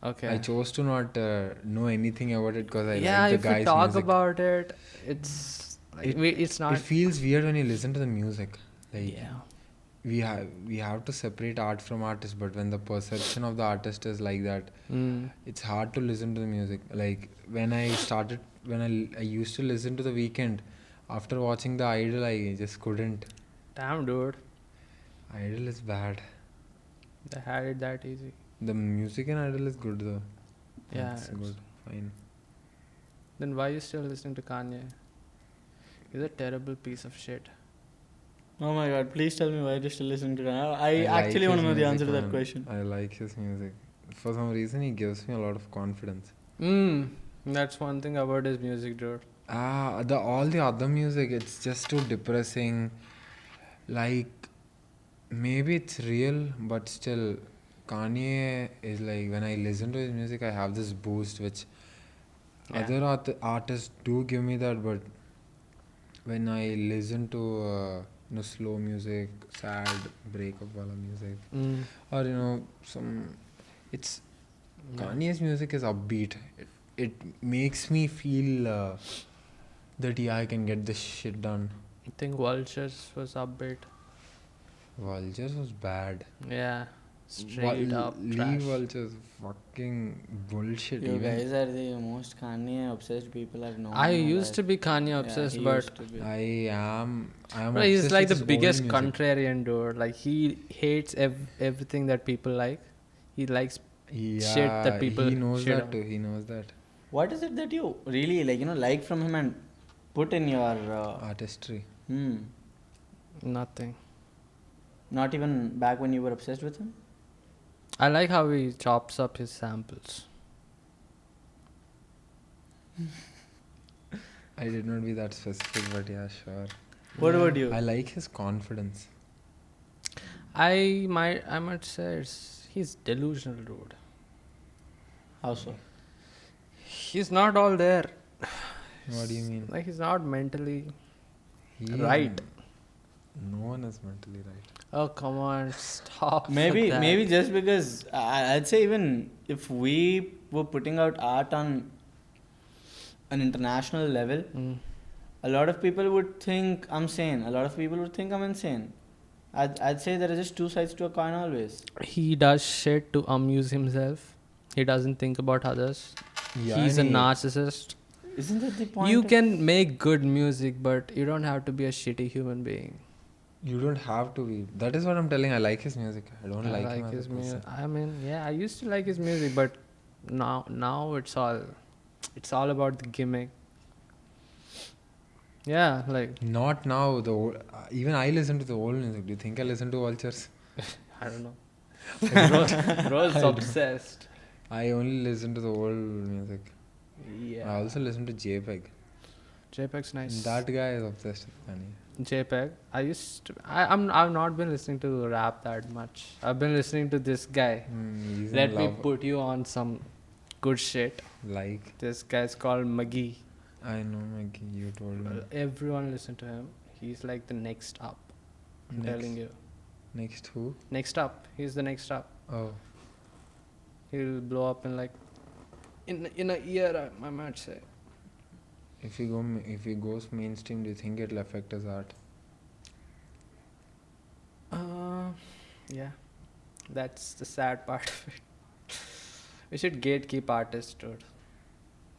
Okay. I chose to not know anything about it because I yeah, like the if guy's we talk music. about it, it's it's not. It feels weird when you listen to the music. Like, Yeah. we have to separate art from artist, but when the perception of the artist is like that, it's hard to listen to the music. Like when I used to listen to The Weeknd, after watching The Idol, I just couldn't. Damn, dude. Idol is bad. They had it that easy. The music in Idol is good though. Yeah. It's good. Fine. Then why are you still listening to Kanye? He's a terrible piece of shit. Oh my god, please tell me why you're still listening to that. I like actually want to his know the music, answer to that man. question. I like his music. For some reason, he gives me a lot of confidence. That's one thing about his music, dude. All the other music, it's just too depressing. Like, maybe it's real, but still, Kanye is like, when I listen to his music, I have this boost, which other artists do give me that, but when I listen to slow music, sad breakup wala music, or it's Kanye's music is upbeat. It makes me feel that I can get this shit done. I think Vultures was upbeat. Vultures was bad. Yeah. Straight up Leave trash. Vultures fucking bullshit. You even. guys are the most Kanye obsessed people I've known. I used to be Kanye obsessed, but I am he's obsessed like with the his biggest old music. contrarian dude. Like, he hates everything that people like. He likes shit that people he knows shit that on. too. He knows that. What is it that you really like from him and put in your Artistry. Nothing. Not even back when you were obsessed with him? I like how he chops up his samples. I did not be that specific, but yeah, sure. What about you? I like his confidence. I might say he's delusional, dude. How so? He's not all there. What do you mean? Like, he's not mentally He right. No one is mentally right. Oh, come on, stop. Maybe with that. maybe just because I'd say even if we were putting out art on an international level, a lot of people would think I'm sane. A lot of people would think I'm insane. I'd say there are just two sides to a coin always. He does shit to amuse himself. He doesn't think about others. Yeah, He's a narcissist. Isn't that the point? You of- can make good music, but you don't have to be a shitty human being. You don't have to be. That is what I'm telling. I like his music. I don't like him as his a person. music. I mean, yeah, I used to like his music, but now it's all about the gimmick. Yeah, like, Not now. Even I listen to the old music. Do you think I listen to Vultures? I don't know. Bro's obsessed. I only listen to the old music. Yeah. I also listen to JPEG. JPEG's nice. That guy is obsessed with Kanye. JPEG. I've not been listening to rap that much. I've been listening to this guy. He's in Let me love. put you on some good shit. Like, This guy's called Maggie. I know, Maggie, you told me. Everyone listen to him. He's like the next up. I'm telling you. Next who? Next up. He's the next up. Oh. He'll blow up in like in a year, I might say. If he goes mainstream, do you think it'll affect his art? Yeah, that's the sad part of it. We should gatekeep artists, dude.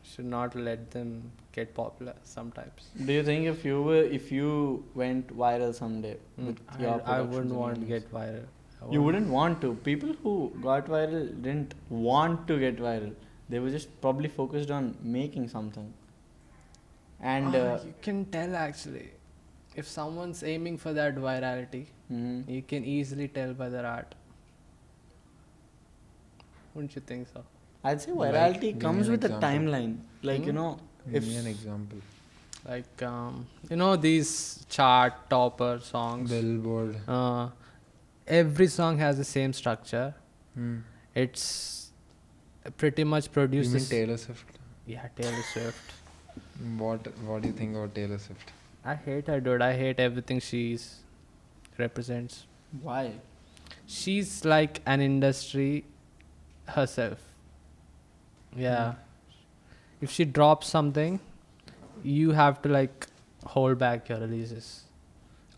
Should not let them get popular sometimes. Do you think if you went viral someday with your I wouldn't productions and want to your get viral. You wouldn't want to. People who got viral didn't want to get viral. They were just probably focused on making something. And You can tell actually. If someone's aiming for that virality, mhm. you can easily tell by their art. Wouldn't you think so? I'd say Like, virality give me comes an with example. a timeline. Like, Give me an example. Like, these chart topper songs. Billboard. Every song has the same structure. Hmm. It's pretty much You produced. mean Taylor Swift? Yeah, Taylor Swift. What do you think about Taylor Swift? I hate her, dude. I hate everything she's represents. Why? She's like an industry herself. Yeah. If she drops something, you have to like hold back your releases.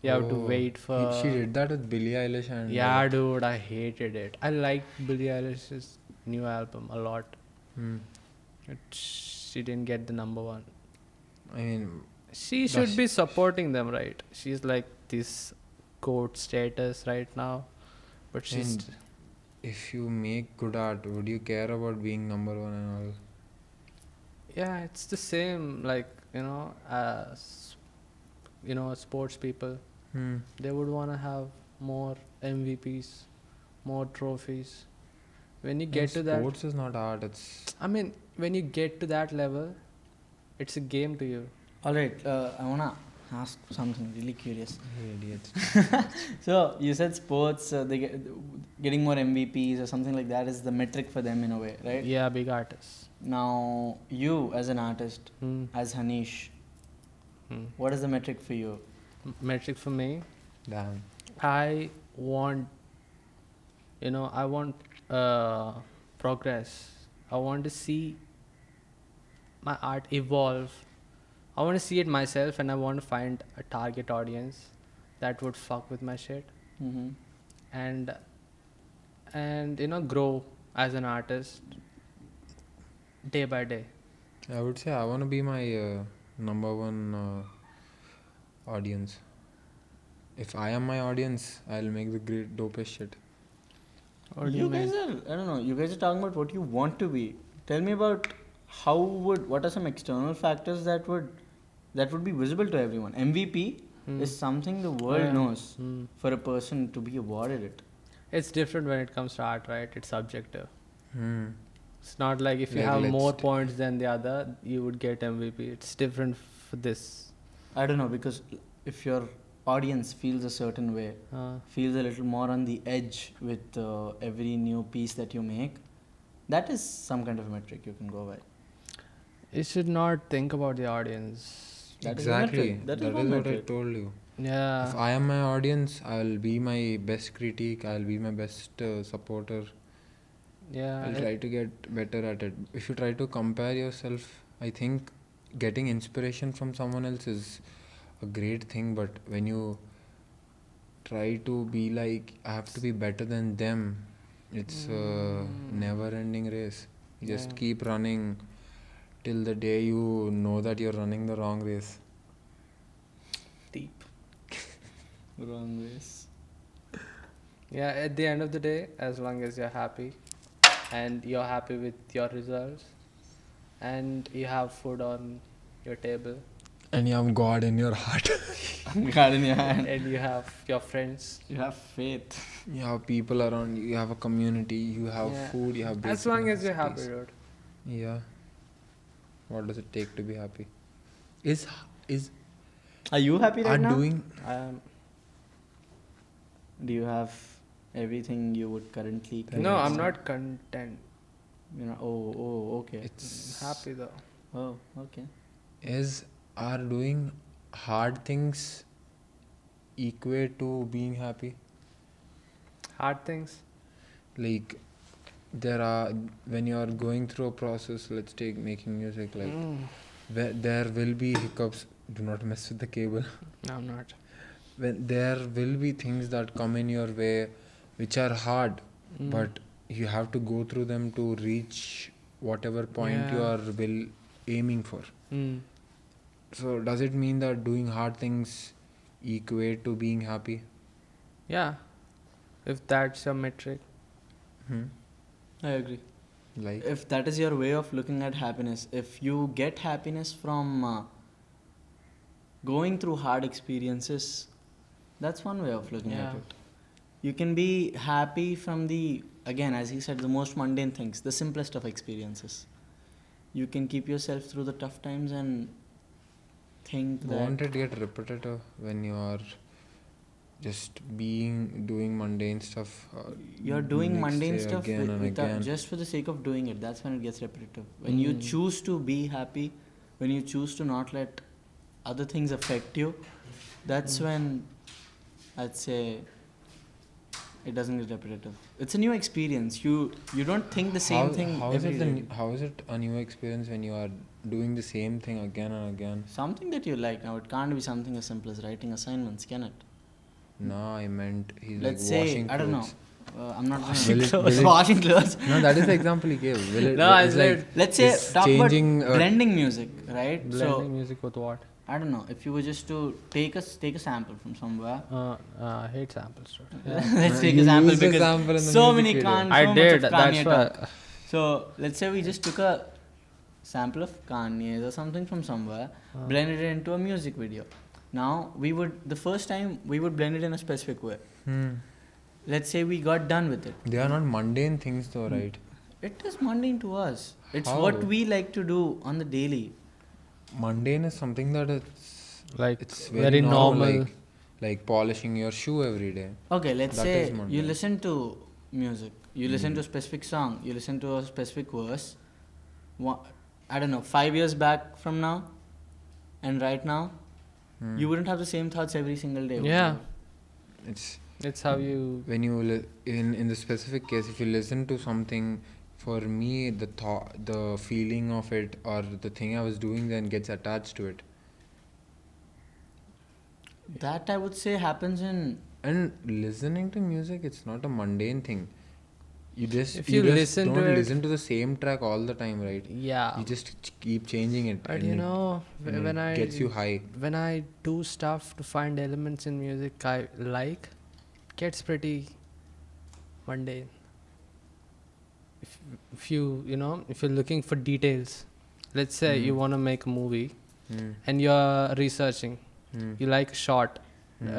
You have to wait for. She did that with Billie Eilish and. Yeah, dude, I hated it. I liked Billie Eilish's new album a lot. She didn't get the number one. I mean, She should be supporting them, right? She's like this GOAT status right now, but she's. And if you make good art, would you care about being number one and all? Yeah, it's the same. Like as sports people, they would want to have more MVPs, more trophies. When you get to that, Sports is not art. It's. I mean, when you get to that level, it's a game to you. Alright, I wanna ask something really curious. Idiots. So, you said sports, getting more MVPs or something like that is the metric for them in a way, right? Yeah, big artists. Now, you as an artist, as Haneesh, what is the metric for you? Metric for me, Damn. I want progress. I want to see my art evolve. I want to see it myself, and I want to find a target audience that would fuck with my shit, Mm-hmm. and grow as an artist day by day. I would say I want to be my number one audience. If I am my audience, I'll make the great dopest shit. What do You you mean? guys are, I don't know, you guys are talking about what you want to be. Tell me about what are some external factors that would be visible to everyone? MVP is something the world knows for a person to be awarded it. It's different when it comes to art, right? It's subjective. It's not like if you Like, have let's more points than the other, you would get MVP. It's different for this. I don't know, because if your audience feels a certain way, feels a little more on the edge with every new piece that you make, that is some kind of a metric you can go by. You should not think about the audience. That is a Exactly. metric. That That is is one what I metric. told you. Yeah. If I am my audience, I'll be my best critique. I'll be my best supporter. Yeah. I'll try to get better at it. If you try to compare yourself, I think getting inspiration from someone else is a great thing. But when you try to be like, I have to be better than them, it's a never-ending race. You just keep running till the day you know that you're running the wrong race. Deep. Wrong ways. Yeah, at the end of the day, as long as you're happy and you're happy with your results and you have food on your table And you have God in your heart. God in your hand. and you have your friends, You have faith. You have people around you, you have a community, you have Yeah. food, you have as basic long as you're happy, necessities. dude. Yeah. What does it take to be happy? Is Are you happy right are now? doing Do you have everything you would currently? No, I'm not content. Okay. it's Happy though. Oh, okay. are doing hard things equate to being happy? Hard things. Like there are, when you are going through a process, let's take making music, like there will be hiccups. Do not mess with the cable. No, I'm not. When there will be things that come in your way which are hard, but you have to go through them to reach whatever point you are aiming for. So does it mean that doing hard things equate to being happy? Yeah, if that's your metric. I agree. Like, If that is your way of looking at happiness, if you get happiness from going through hard experiences, that's one way of looking at it. You can be happy from the, again, as he said, the most mundane things, the simplest of experiences. You can keep yourself through the tough times and think won't that it get repetitive when you are just doing mundane stuff? you're doing next mundane day stuff again and again. just for the sake of doing it. That's when it gets repetitive. When you choose to be happy, when you choose to not let other things affect you, that's when I'd say it doesn't get repetitive. It's a new experience. You don't think the same thing How is every it day. how is it a new experience when you are doing the same thing again and again? Something that you like. Now it can't be something as simple as writing assignments, can it? No, I meant he's Let's like say, washing I don't know. clothes. I'm not Will it- washing clothes. No, that is the example he gave. Will it, No, I it's said- like Let's say it's talk changing, about blending music, right? Blending music with what? I don't know. If you were just to take a sample from somewhere. I hate samples. Let's take You a sample used a because sample in the so music many video. Kanye. I so did. Much of Kanye That's talk. why. So let's say we just took a sample of Kanye's or something from somewhere, blended it into a music video. Now the first time we would blend it in a specific way. Let's say we got done with it. They are not mundane things though, right? It is mundane to us. It's How? what we like to do on the daily. Mundane is something that it's very normal. like polishing your shoe every day. Okay, let's That say is mundane. you listen to music, you listen to a specific song, you listen to a specific verse. I don't know, 5 years back from now and right now, you wouldn't have the same thoughts every single day. would Yeah. you? It's how you. When you in the specific case, if you listen to something, for me the feeling of it or the thing I was doing then gets attached to it. That I would say happens in. And listening to music, it's not a mundane thing. You just If you listen don't to it- listen to the same track all the time, right? Yeah. You just keep changing it. But and you it- know, and when it I gets you high. when I do stuff to find elements in music I like, it gets pretty mundane. If you're looking for details, let's say you want to make a movie and you're researching, you like a shot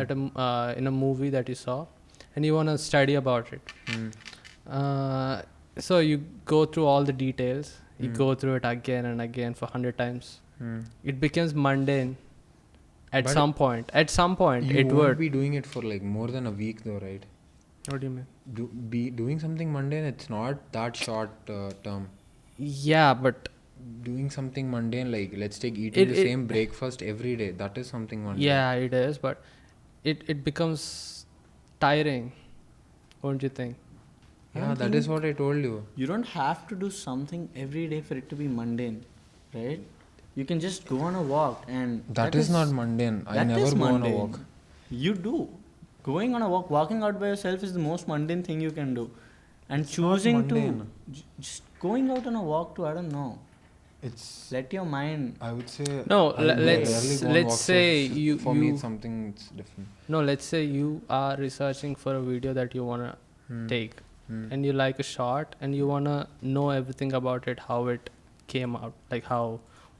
at in a movie that you saw, and you want to study about it. So you go through all the details. You go through it again and again for 100 times. It becomes mundane. At But some point, You it won't would. be doing it for like more than a week though, right? What do you mean? Be doing something mundane, it's not that short term. Yeah, but Doing something mundane, like let's take eating the same breakfast every day, that is something mundane. yeah, it is. But it becomes tiring, don't you think? Yeah, that is what I told you. You don't have to do something every day for it to be mundane, right? You can just go on a walk and. That is not mundane. I that never is go on a mundane. walk. You do. Going on a walk, walking out by yourself is the most mundane thing you can do. And It's not choosing to. mundane. Just going out on a walk to, I don't know. It's, Let your mind. I would say. No, I rarely let's go on walks, so say you For me, you it's something it's different. no, let's say you are researching for a video that you wanna take, and you like a shot, and you wanna know everything about it, how it came out, like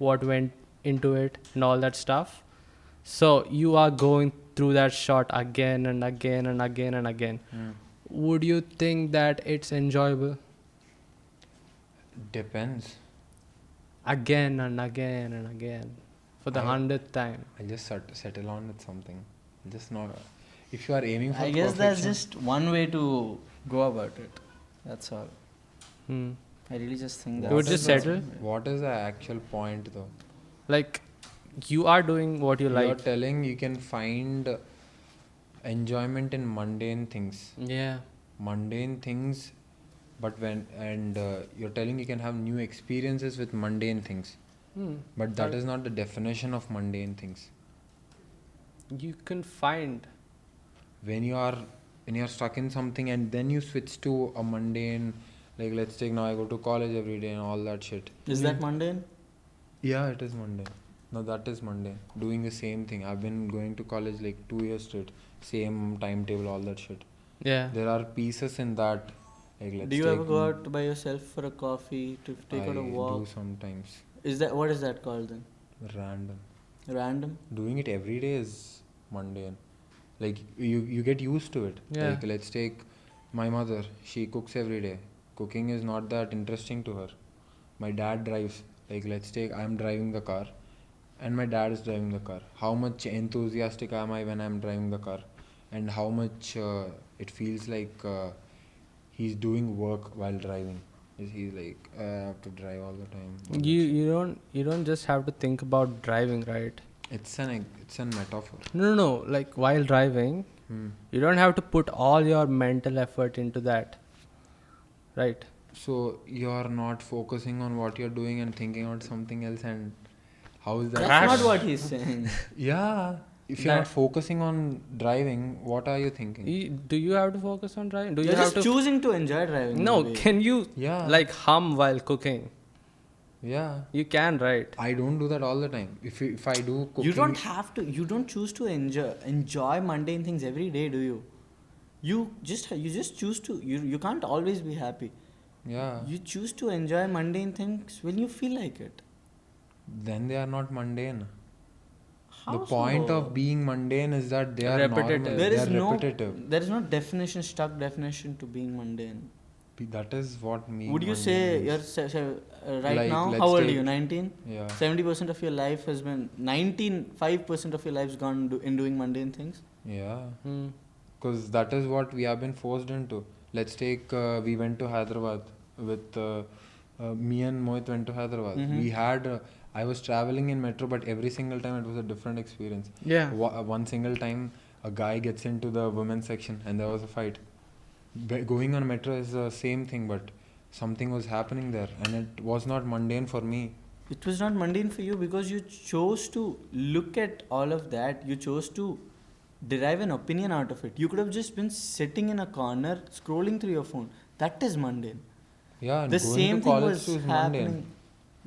what went into it, and all that stuff. So you are going through that shot again and again and again and again. Would you think that it's enjoyable? Depends. Again and again and again for the 100th time. I'll just settle on with something. Just not. If you are aiming for I guess that's perfection- just one way to go about it. That's all. Hmm. I really just think You that. would just settle? What is the actual point though? Like, you are doing what you You're like. telling you can find enjoyment in mundane things. Yeah. Mundane things But you're telling you can have new experiences with mundane things. But that is not the definition of mundane things. You can find. When you're stuck in something and then you switch to a mundane, like let's take now I go to college every day and all that shit. Is that mundane? Yeah, it is mundane. No, that is mundane. Doing the same thing. I've been going to college like 2 years straight. Same timetable, all that shit. Yeah. There are pieces in that. Like, let's Do you take ever go out by yourself for a coffee, to take out a walk? I do sometimes. What is that called then? Random. Random? Doing it every day is mundane. Like you get used to it. Yeah. Like let's take my mother. She cooks every day. Cooking is not that interesting to her. My dad drives. Like let's take I'm driving the car and my dad is driving the car. How much enthusiastic am I when I'm driving the car? And how much it feels like he's doing work while driving. He's like, I have to drive all the time. You don't just have to think about driving, right? It's a metaphor. No. Like while driving, you don't have to put all your mental effort into that, right? So you're not focusing on what you're doing and thinking about something else, and how is that? That's not what he's saying. Yeah. If you're not focusing on driving, what are you thinking? Do you have to focus on driving? You're just choosing to enjoy driving. No, maybe. can you like hum while cooking? Yeah. You can, right? I don't do that all the time. If I do cooking, you don't have to. You don't choose to enjoy mundane things every day, do you? You just choose to. You can't always be happy. Yeah. You choose to enjoy mundane things when you feel like it. Then they are not mundane. How the point so? of being mundane is that they are Repetitive. normal. There is no stuck definition to being mundane. That is what me. Would you say you're right like, now? let's How old are take- you? 19. Yeah. 70% of your life has been 5% of your life's gone in doing mundane things. Yeah. Because that is what we have been forced into. Let's take we went to Hyderabad with me and Mohit went to Hyderabad. We had I was traveling in metro, but every single time it was a different experience. Yeah. One single time a guy gets into the women's section and there was a fight. Going on metro is the same thing, but something was happening there and it was not mundane for me. It was not mundane for you because you chose to look at all of that. You chose to derive an opinion out of it. You could have just been sitting in a corner scrolling through your phone. That is mundane. Yeah, and The going same to thing college was too is happening. mundane.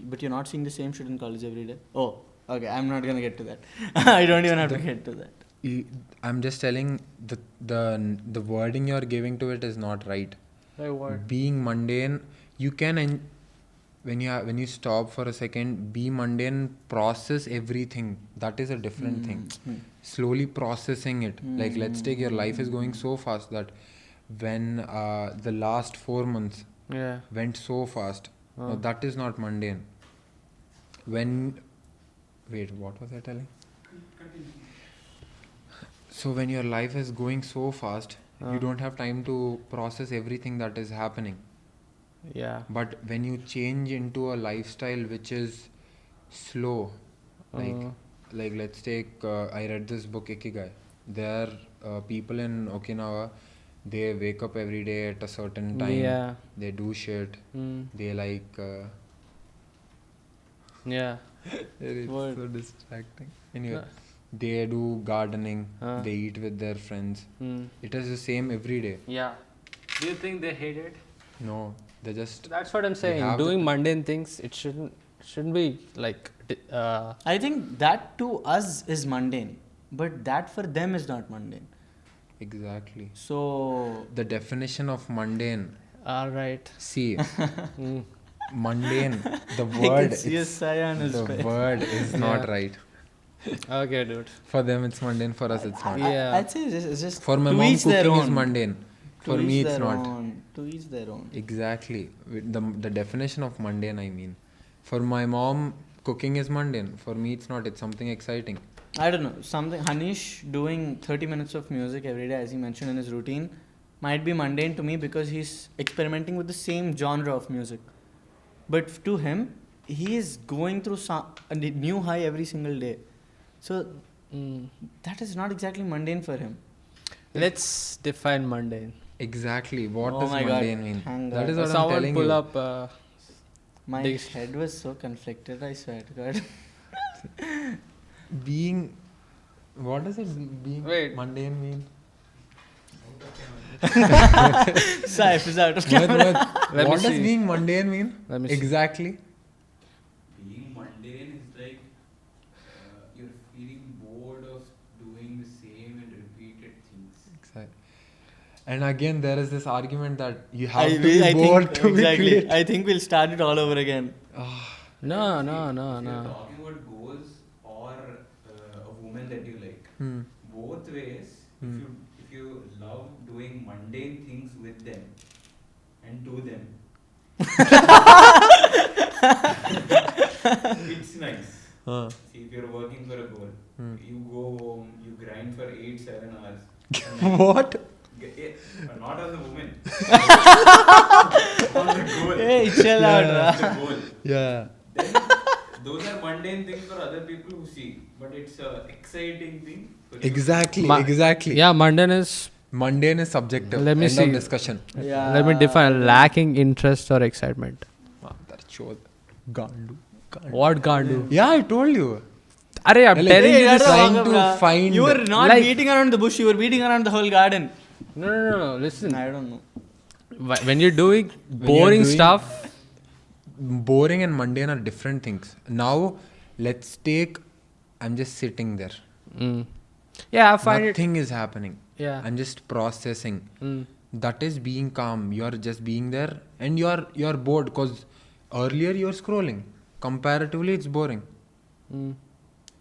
But you're not seeing the same shit in college every day. Oh, okay. I'm not gonna get to that. I don't even have to get to that. I'm just telling the wording you're giving to it is not right. Like what? Being mundane, you can when you stop for a second, be mundane, process everything. That is a different thing. Slowly processing it. Like let's take your life is going so fast that when the last 4 months went so fast. No, that is not mundane. Wait, what was I telling? So when your life is going so fast, you don't have time to process everything that is happening. Yeah. But when you change into a lifestyle which is slow, like let's take I read this book Ikigai. There are people in Okinawa, they wake up every day at a certain time. Yeah. They do shit. They like Yeah. it's What? so distracting. Anyway, they do gardening. They eat with their friends. It is the same every day. Yeah. Do you think they hate it? No, they just. That's what I'm saying. have Doing mundane things, it shouldn't be like. I think that to us is mundane, but that for them is not mundane. Exactly. So The definition of mundane. All right. See, mundane. The I word. can see a sigh on his face. The word is not right. Okay, dude. For them, it's mundane. For us, it's not. Yeah. I'd say it's just For my to mom, each their cooking is own. mundane. To For each me, it's their not. own. To each their own. Exactly. The definition of mundane, I mean. For my mom, cooking is mundane. For me, it's not. It's something exciting. I don't know. Haneesh doing 30 minutes of music every day, as he mentioned in his routine, might be mundane to me because he's experimenting with the same genre of music. But to him, he is going through a new high every single day. So that is not exactly mundane for him. Let's define mundane. Exactly. What Oh does my God. mundane mean? Thank That God. is what I'm Someone telling pull you. up. My Dish. head was so conflicted, I swear to God. Being. What does it being Wait. mundane mean? Saif is out of What, camera. Let me what does see. being mundane mean? Let me see. Exactly. Being mundane is like you're feeling bored of doing the same and repeated things. Exactly. And again, there is this argument that you have I to be bored think, to be exactly. creative. I think we'll start it all over again. No. If you're talking about goals or a woman that you like, both ways, if you love doing mundane things with them and do them, it's nice. See, if you're working for a goal, you go home, you grind for 8-7 hours. What? Not on the woman. On the goal. Hey, chill out, The Ra. goal. Yeah. Then those are mundane things for other people who see, but it's an exciting thing for you. Exactly. Ma- exactly. Yeah, mundane is. Mundane is subjective. Let me End see. of discussion. Yeah. Let me define lacking interest or excitement. That shows. Gandu. What Gandu? Yeah, I told you. Arey, I'm Like, telling hey, you you're this. trying to find. You were not Like- beating around the bush, you were beating around the whole garden. No. Listen. I don't know. When you're doing you're boring doing- stuff, Boring and mundane are different things. Now, let's take. I'm just sitting there. yeah, I find Nothing is happening. it. Yeah. I'm just processing. Mm. That is being calm. You're just being there, and you're bored because earlier you're scrolling. Comparatively, it's boring. Mm.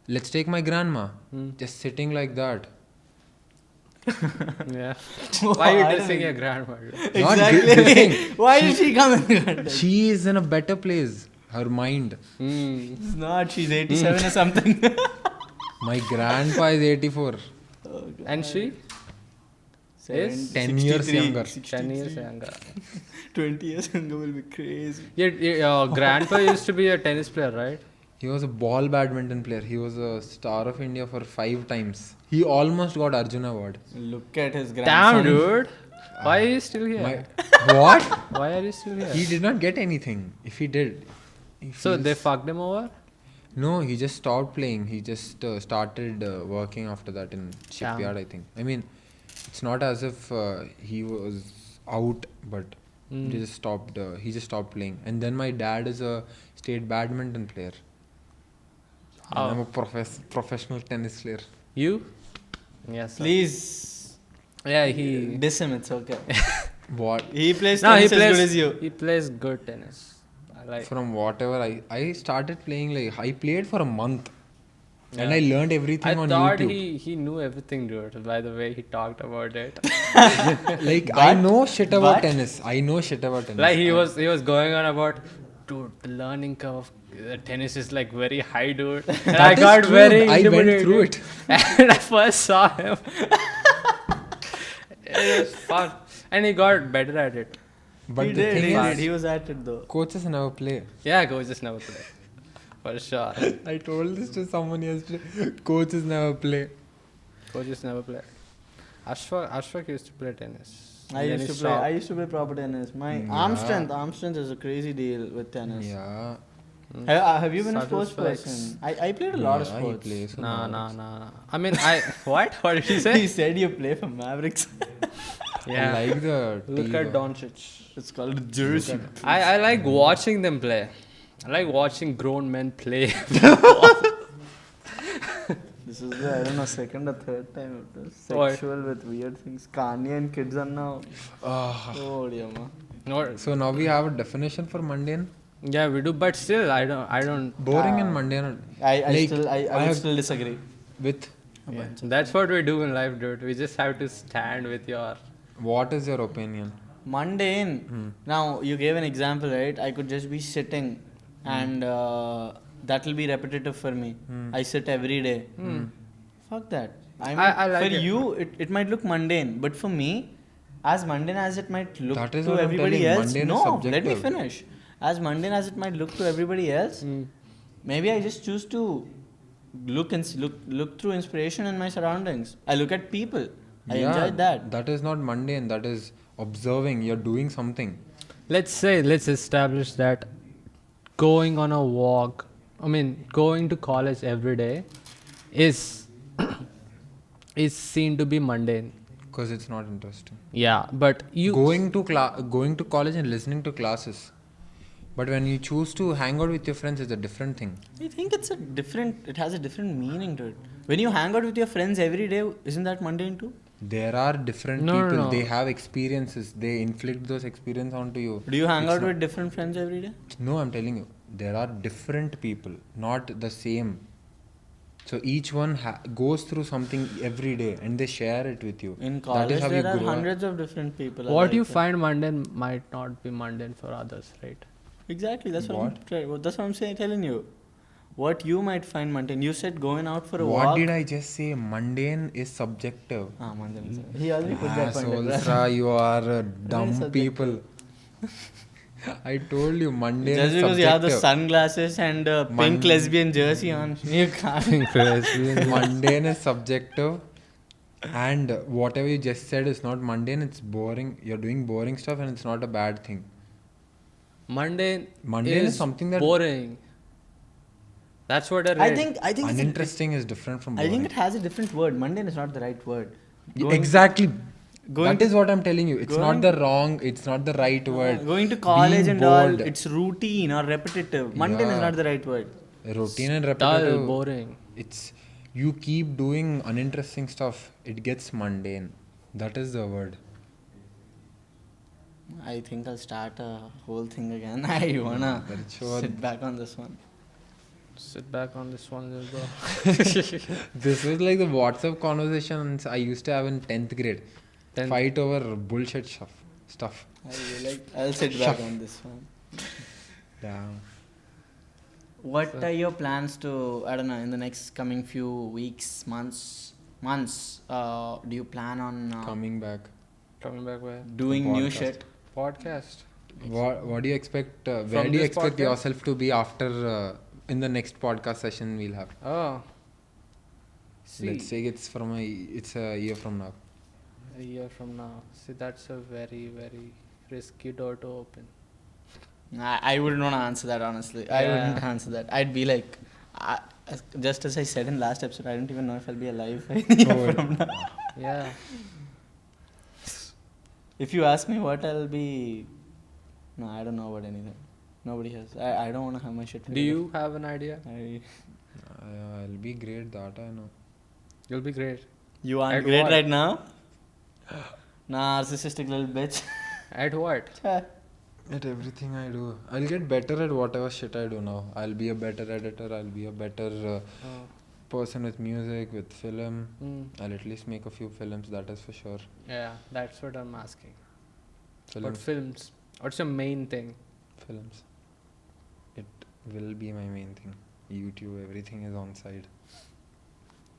Let's take my grandma. Just sitting like that. Yeah. Why are you I don't dissing know. your grandma? dude? Not Exactly. dissing. Why did she come in? It's She is in a better place. Her mind. not, she's 87 or something. My grandpa is 84. And she? Yes? 10 years younger. 10 years younger. 20 years younger will be crazy. Your grandpa used to be a tennis player, right? He was a ball badminton player. He was a star of India for 5 times. He almost got Arjuna Award. Look at his grandson. Damn, dude. Why are you still here? What? Why are you still here? He did not get anything. If he did. So they fucked him over? No, he just stopped playing. He just started working after that in shipyard, I think. I mean, it's not as if he was out, but he just stopped. He just stopped playing. And then my dad is a state badminton player. And I'm a professional tennis player. You? Yes. Sir. Please. Yeah, he. Diss him, it's okay. What? He plays No, tennis he as plays. good as you. He plays good tennis. I like. From whatever I started playing, like I played for a month. And I learned everything I on thought YouTube. he knew everything, dude. By the way he talked about it. Like I know shit about tennis. I know shit about tennis. Like he was going on about, dude, the learning curve of tennis is like very high, dude. And That I is got true. very I went intimidated. through it. And I first saw him. It was fun. And he got better at it. But He the did, thing he is, did. He was at it though. coaches never play. Yeah, coaches never play. For sure. I told this to someone yesterday. Coaches never play. Coaches never play. Ashfaq used to play tennis. I used to play proper tennis. My arm strength is a crazy deal with tennis. Yeah. Have you been a Subtle sports flex. person? I played a lot of Yeah, he sports. plays a No. lot. I mean, what? What did he say? He said you play for Mavericks. I like the Look team. at Doncic. It's called a jersey. I like watching them play. I like watching grown men play. This is the, I don't know, second or third time it was What? sexual with weird things. Kanye and kids are now. Oh, dear ma. So now we have a definition for mundane. Yeah, we do, but still, I don't. Boring and mundane. I Like, would still disagree. With Yeah. That's what we do in life, dude. We just have to stand with your. what is your opinion? Mundane. Now, you gave an example, right? I could just be sitting and that will be repetitive for me. I sit every day. Fuck that. I mean, I like for it. you, it might look mundane, but for me, as mundane as it might look That is to what I'm everybody telling. else, Mundane is no, let me subjective. finish. As mundane as it might look to everybody else, maybe I just choose to look through inspiration in my surroundings. I look at people. I enjoy that. That is not mundane. That is observing, you're doing something. Let's establish that going on a walk, going to college every day is seen to be mundane. Because it's not interesting. Yeah, but you going to college and listening to classes. But when you choose to hang out with your friends, it's a different thing. I think it has a different meaning to it. When you hang out with your friends every day, isn't that mundane too? There are different people. No. They have experiences. They inflict those experiences onto you. Do you hang out with different friends every day? No, I'm telling you. There are different people, not the same. So each one goes through something every day and they share it with you. In college, there are hundreds of different people. What you find mundane might not be mundane for others, right? Exactly. That's what I'm saying. Telling you. What you might find mundane. You said going out for a walk. What did I just say? Mundane is subjective. Mundane. He already put that point. You are dumb people. I told you, mundane just is subjective. Just because you have the sunglasses and pink lesbian jersey on, you can't. Pink lesbian. Mundane is subjective. And whatever you just said is not mundane, it's boring. You're doing boring stuff and it's not a bad thing. Mundane is something that boring. That's what I read. I think uninteresting is different from boring. I think it has a different word. Mundane is not the right word. Exactly. That is what I'm telling you. It's not the right word. Going to college and all, it's routine or repetitive. Mundane is not the right word. Routine and repetitive. Dull, boring. It's you keep doing uninteresting stuff. It gets mundane. That is the word. I think I'll start a whole thing again. I wanna sit back on this one. Sit back on this one, let's go. This was like the WhatsApp conversations I used to have in 10th grade. Fight over bullshit stuff. I'll sit back on this one. Damn. What are your plans to, I don't know, in the next coming few weeks, months? Do you plan on coming back where? Doing new shit? Podcast. What do you expect? Where do you expect yourself to be after in the next podcast session we'll have? Let's say it's a year from now. A year from now. See, that's a very, very risky door to open. I wouldn't want to answer that, honestly. I wouldn't answer that. I'd be like, just as I said in last episode, I don't even know if I'll be alive a year from now. Yeah. If you ask me what I'll be... No, I don't know about anything. Nobody has. I don't want to have my shit. Do you have an idea? I'll be great, that I know. You'll be great. You aren't great right now? Narcissistic little bitch. At what? At everything I do. I'll get better at whatever shit I do now. I'll be a better editor. I'll be a better person with music, with film. I'll at least make a few films, that is for sure. Yeah, that's what I'm asking. Films. What films? What's your main thing? Films. It will be my main thing. YouTube, everything is on side.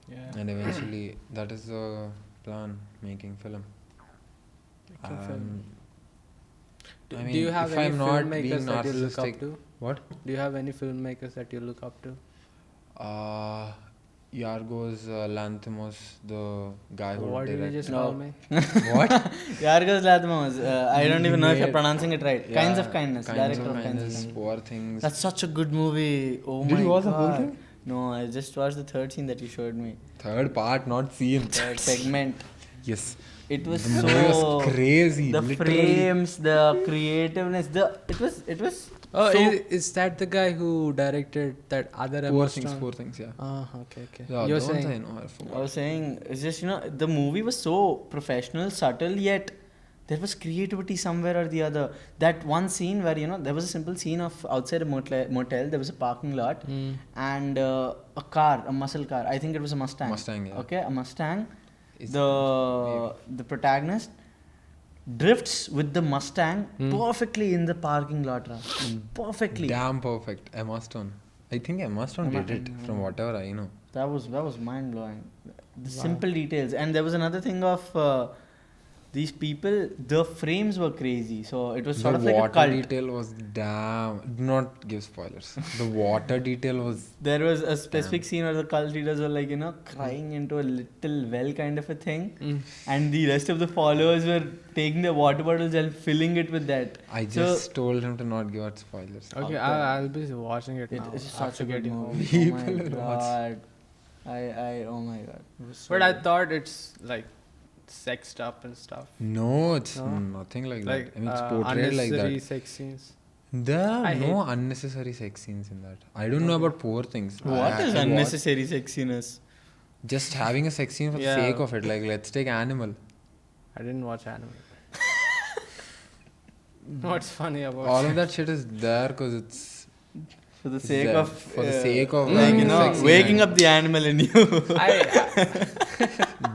Yeah. And eventually, that is the plan, making film. Do you have any filmmakers that you look up to? What? Do you have any filmmakers that you look up to? Yargos Lanthimos, the guy who What did you just call me? What? Yargos Lanthimos. I don't even know if you're pronouncing it right. Kinds of Kindness. Director of Kinds of Kindness. Poor Things. That's such a good movie. Oh my god. Did you watch the whole thing? No, I just watched the third scene that you showed me. Third part, not scene. Third segment. Yes. It was the movie was crazy. The literally. frames, the creativeness, it was. Oh, is that the guy who directed that other Poor episode? Poor Things, yeah. Okay. Yeah, You're saying? I was saying, it's just, the movie was so professional, subtle, yet there was creativity somewhere or the other. That one scene where, there was a simple scene of outside a motel, there was a parking lot, and a muscle car. I think it was a Mustang. Mustang, yeah. Okay, a Mustang. The protagonist drifts with the Mustang perfectly in the parking lot. Perfectly. Damn perfect. Emma Stone. I think Emma Stone did it from whatever I know. That was mind blowing. The simple details. And there was another thing of these people, the frames were crazy. So it was The sort of like a water cult. detail was damn. Do not give spoilers. The water detail was. There was a specific scene where the cult leaders were like, crying into a little well kind of a thing. And the rest of the followers were taking their water bottles and filling it with that. I just told him to not give out spoilers. Okay, I'll be watching it now. It's such a good getting movie. home. Oh my god. Oh my god. It was so But I good. thought it's like sexed up and stuff. No, it's No? nothing like Like that. I mean, it's portrayed like unnecessary that. sex scenes. There are I no unnecessary sex scenes in that. I don't know about poor things. What I is actually unnecessary sexiness? just having a sex scene for Yeah. the sake of it. Like, let's take Animal. I didn't watch anime. What's funny about All of that shit is there because it's For the It's sake there. of For the sake of like sex scene waking and- up the animal in you.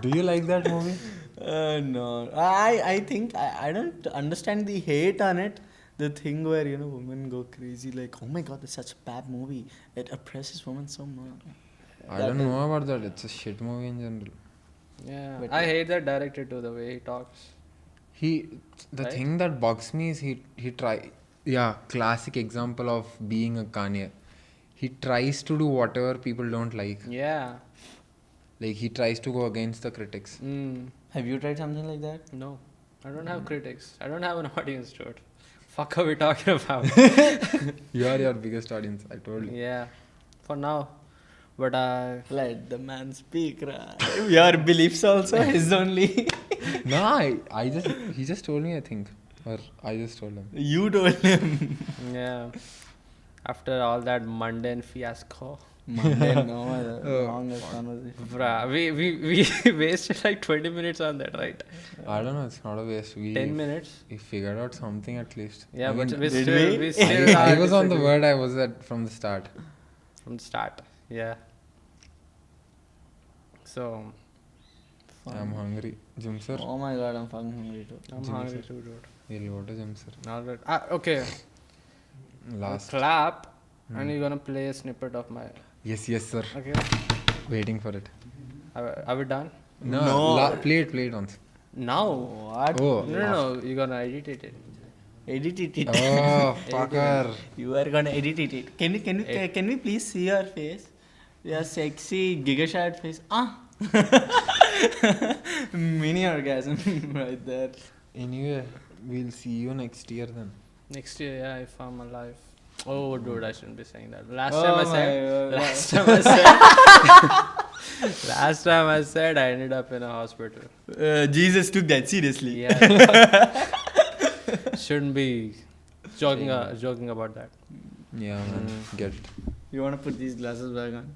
Do you like that movie? No, I think I don't understand the hate on it. The thing where women go crazy like, oh my god, that's such a bad movie. It oppresses women so much. I don't know about that. It's a shit movie in general. Yeah, But I hate that director too, the way he talks. The Right? thing that bugs me is he try. Yeah, classic example of being a Kanye. He tries to do whatever people don't like. Yeah. Like he tries to go against the critics. Have you tried something like that? No, I don't have critics. I don't have an audience to it. Fuck are we talking about? You are your biggest audience. I told you. Yeah, for now. But Let the man speak, right? Your beliefs also is only. No, he just told me, I think, or I just told him. You told him. yeah, after all that mundane fiasco, Mundane, no, longest conversation. bruh, we wasted like 20 minutes on that, right? I don't know. It's not a waste. 10 minutes. We figured out something at least. Yeah, I but mean, we did still, we? we still I are was on the disagreeing word I was at from the start. from the start. Yeah. So I'm hungry. Gym sir. Oh my god, I'm fucking hungry too. I'm Gym hungry sir. too, dude. We'll go to gym sir. All right. Okay. Last. Clap, and you're gonna play a snippet of my. Yes, sir. Okay. Waiting for it. Are we done? No. Play it once. Now. What? Oh. No. You're gonna edit it. Edit it. Oh, fucker. You are gonna edit it. Can we please see your face? Your sexy giga-shot face. Mini orgasm right there. Anyway, we'll see you next year then. Next year, yeah, if I'm alive. Oh, dude, I shouldn't be saying that. Last time I said I ended up in a hospital. Jesus took that seriously. Yeah. Shouldn't be joking about that. Yeah, man. Get it. You wanna put these glasses back on?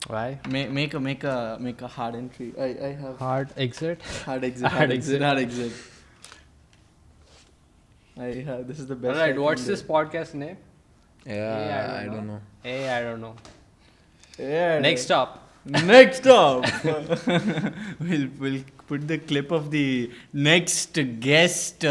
Why? Make a hard entry. I have Hard exit. hard exit. Hard exit. Hard exit. I have. This is the best. Alright, I what's can this podcast name? Yeah, I don't know. Hey, I don't know. do. Yeah. Next stop. Next up, we'll put the clip of the next guest.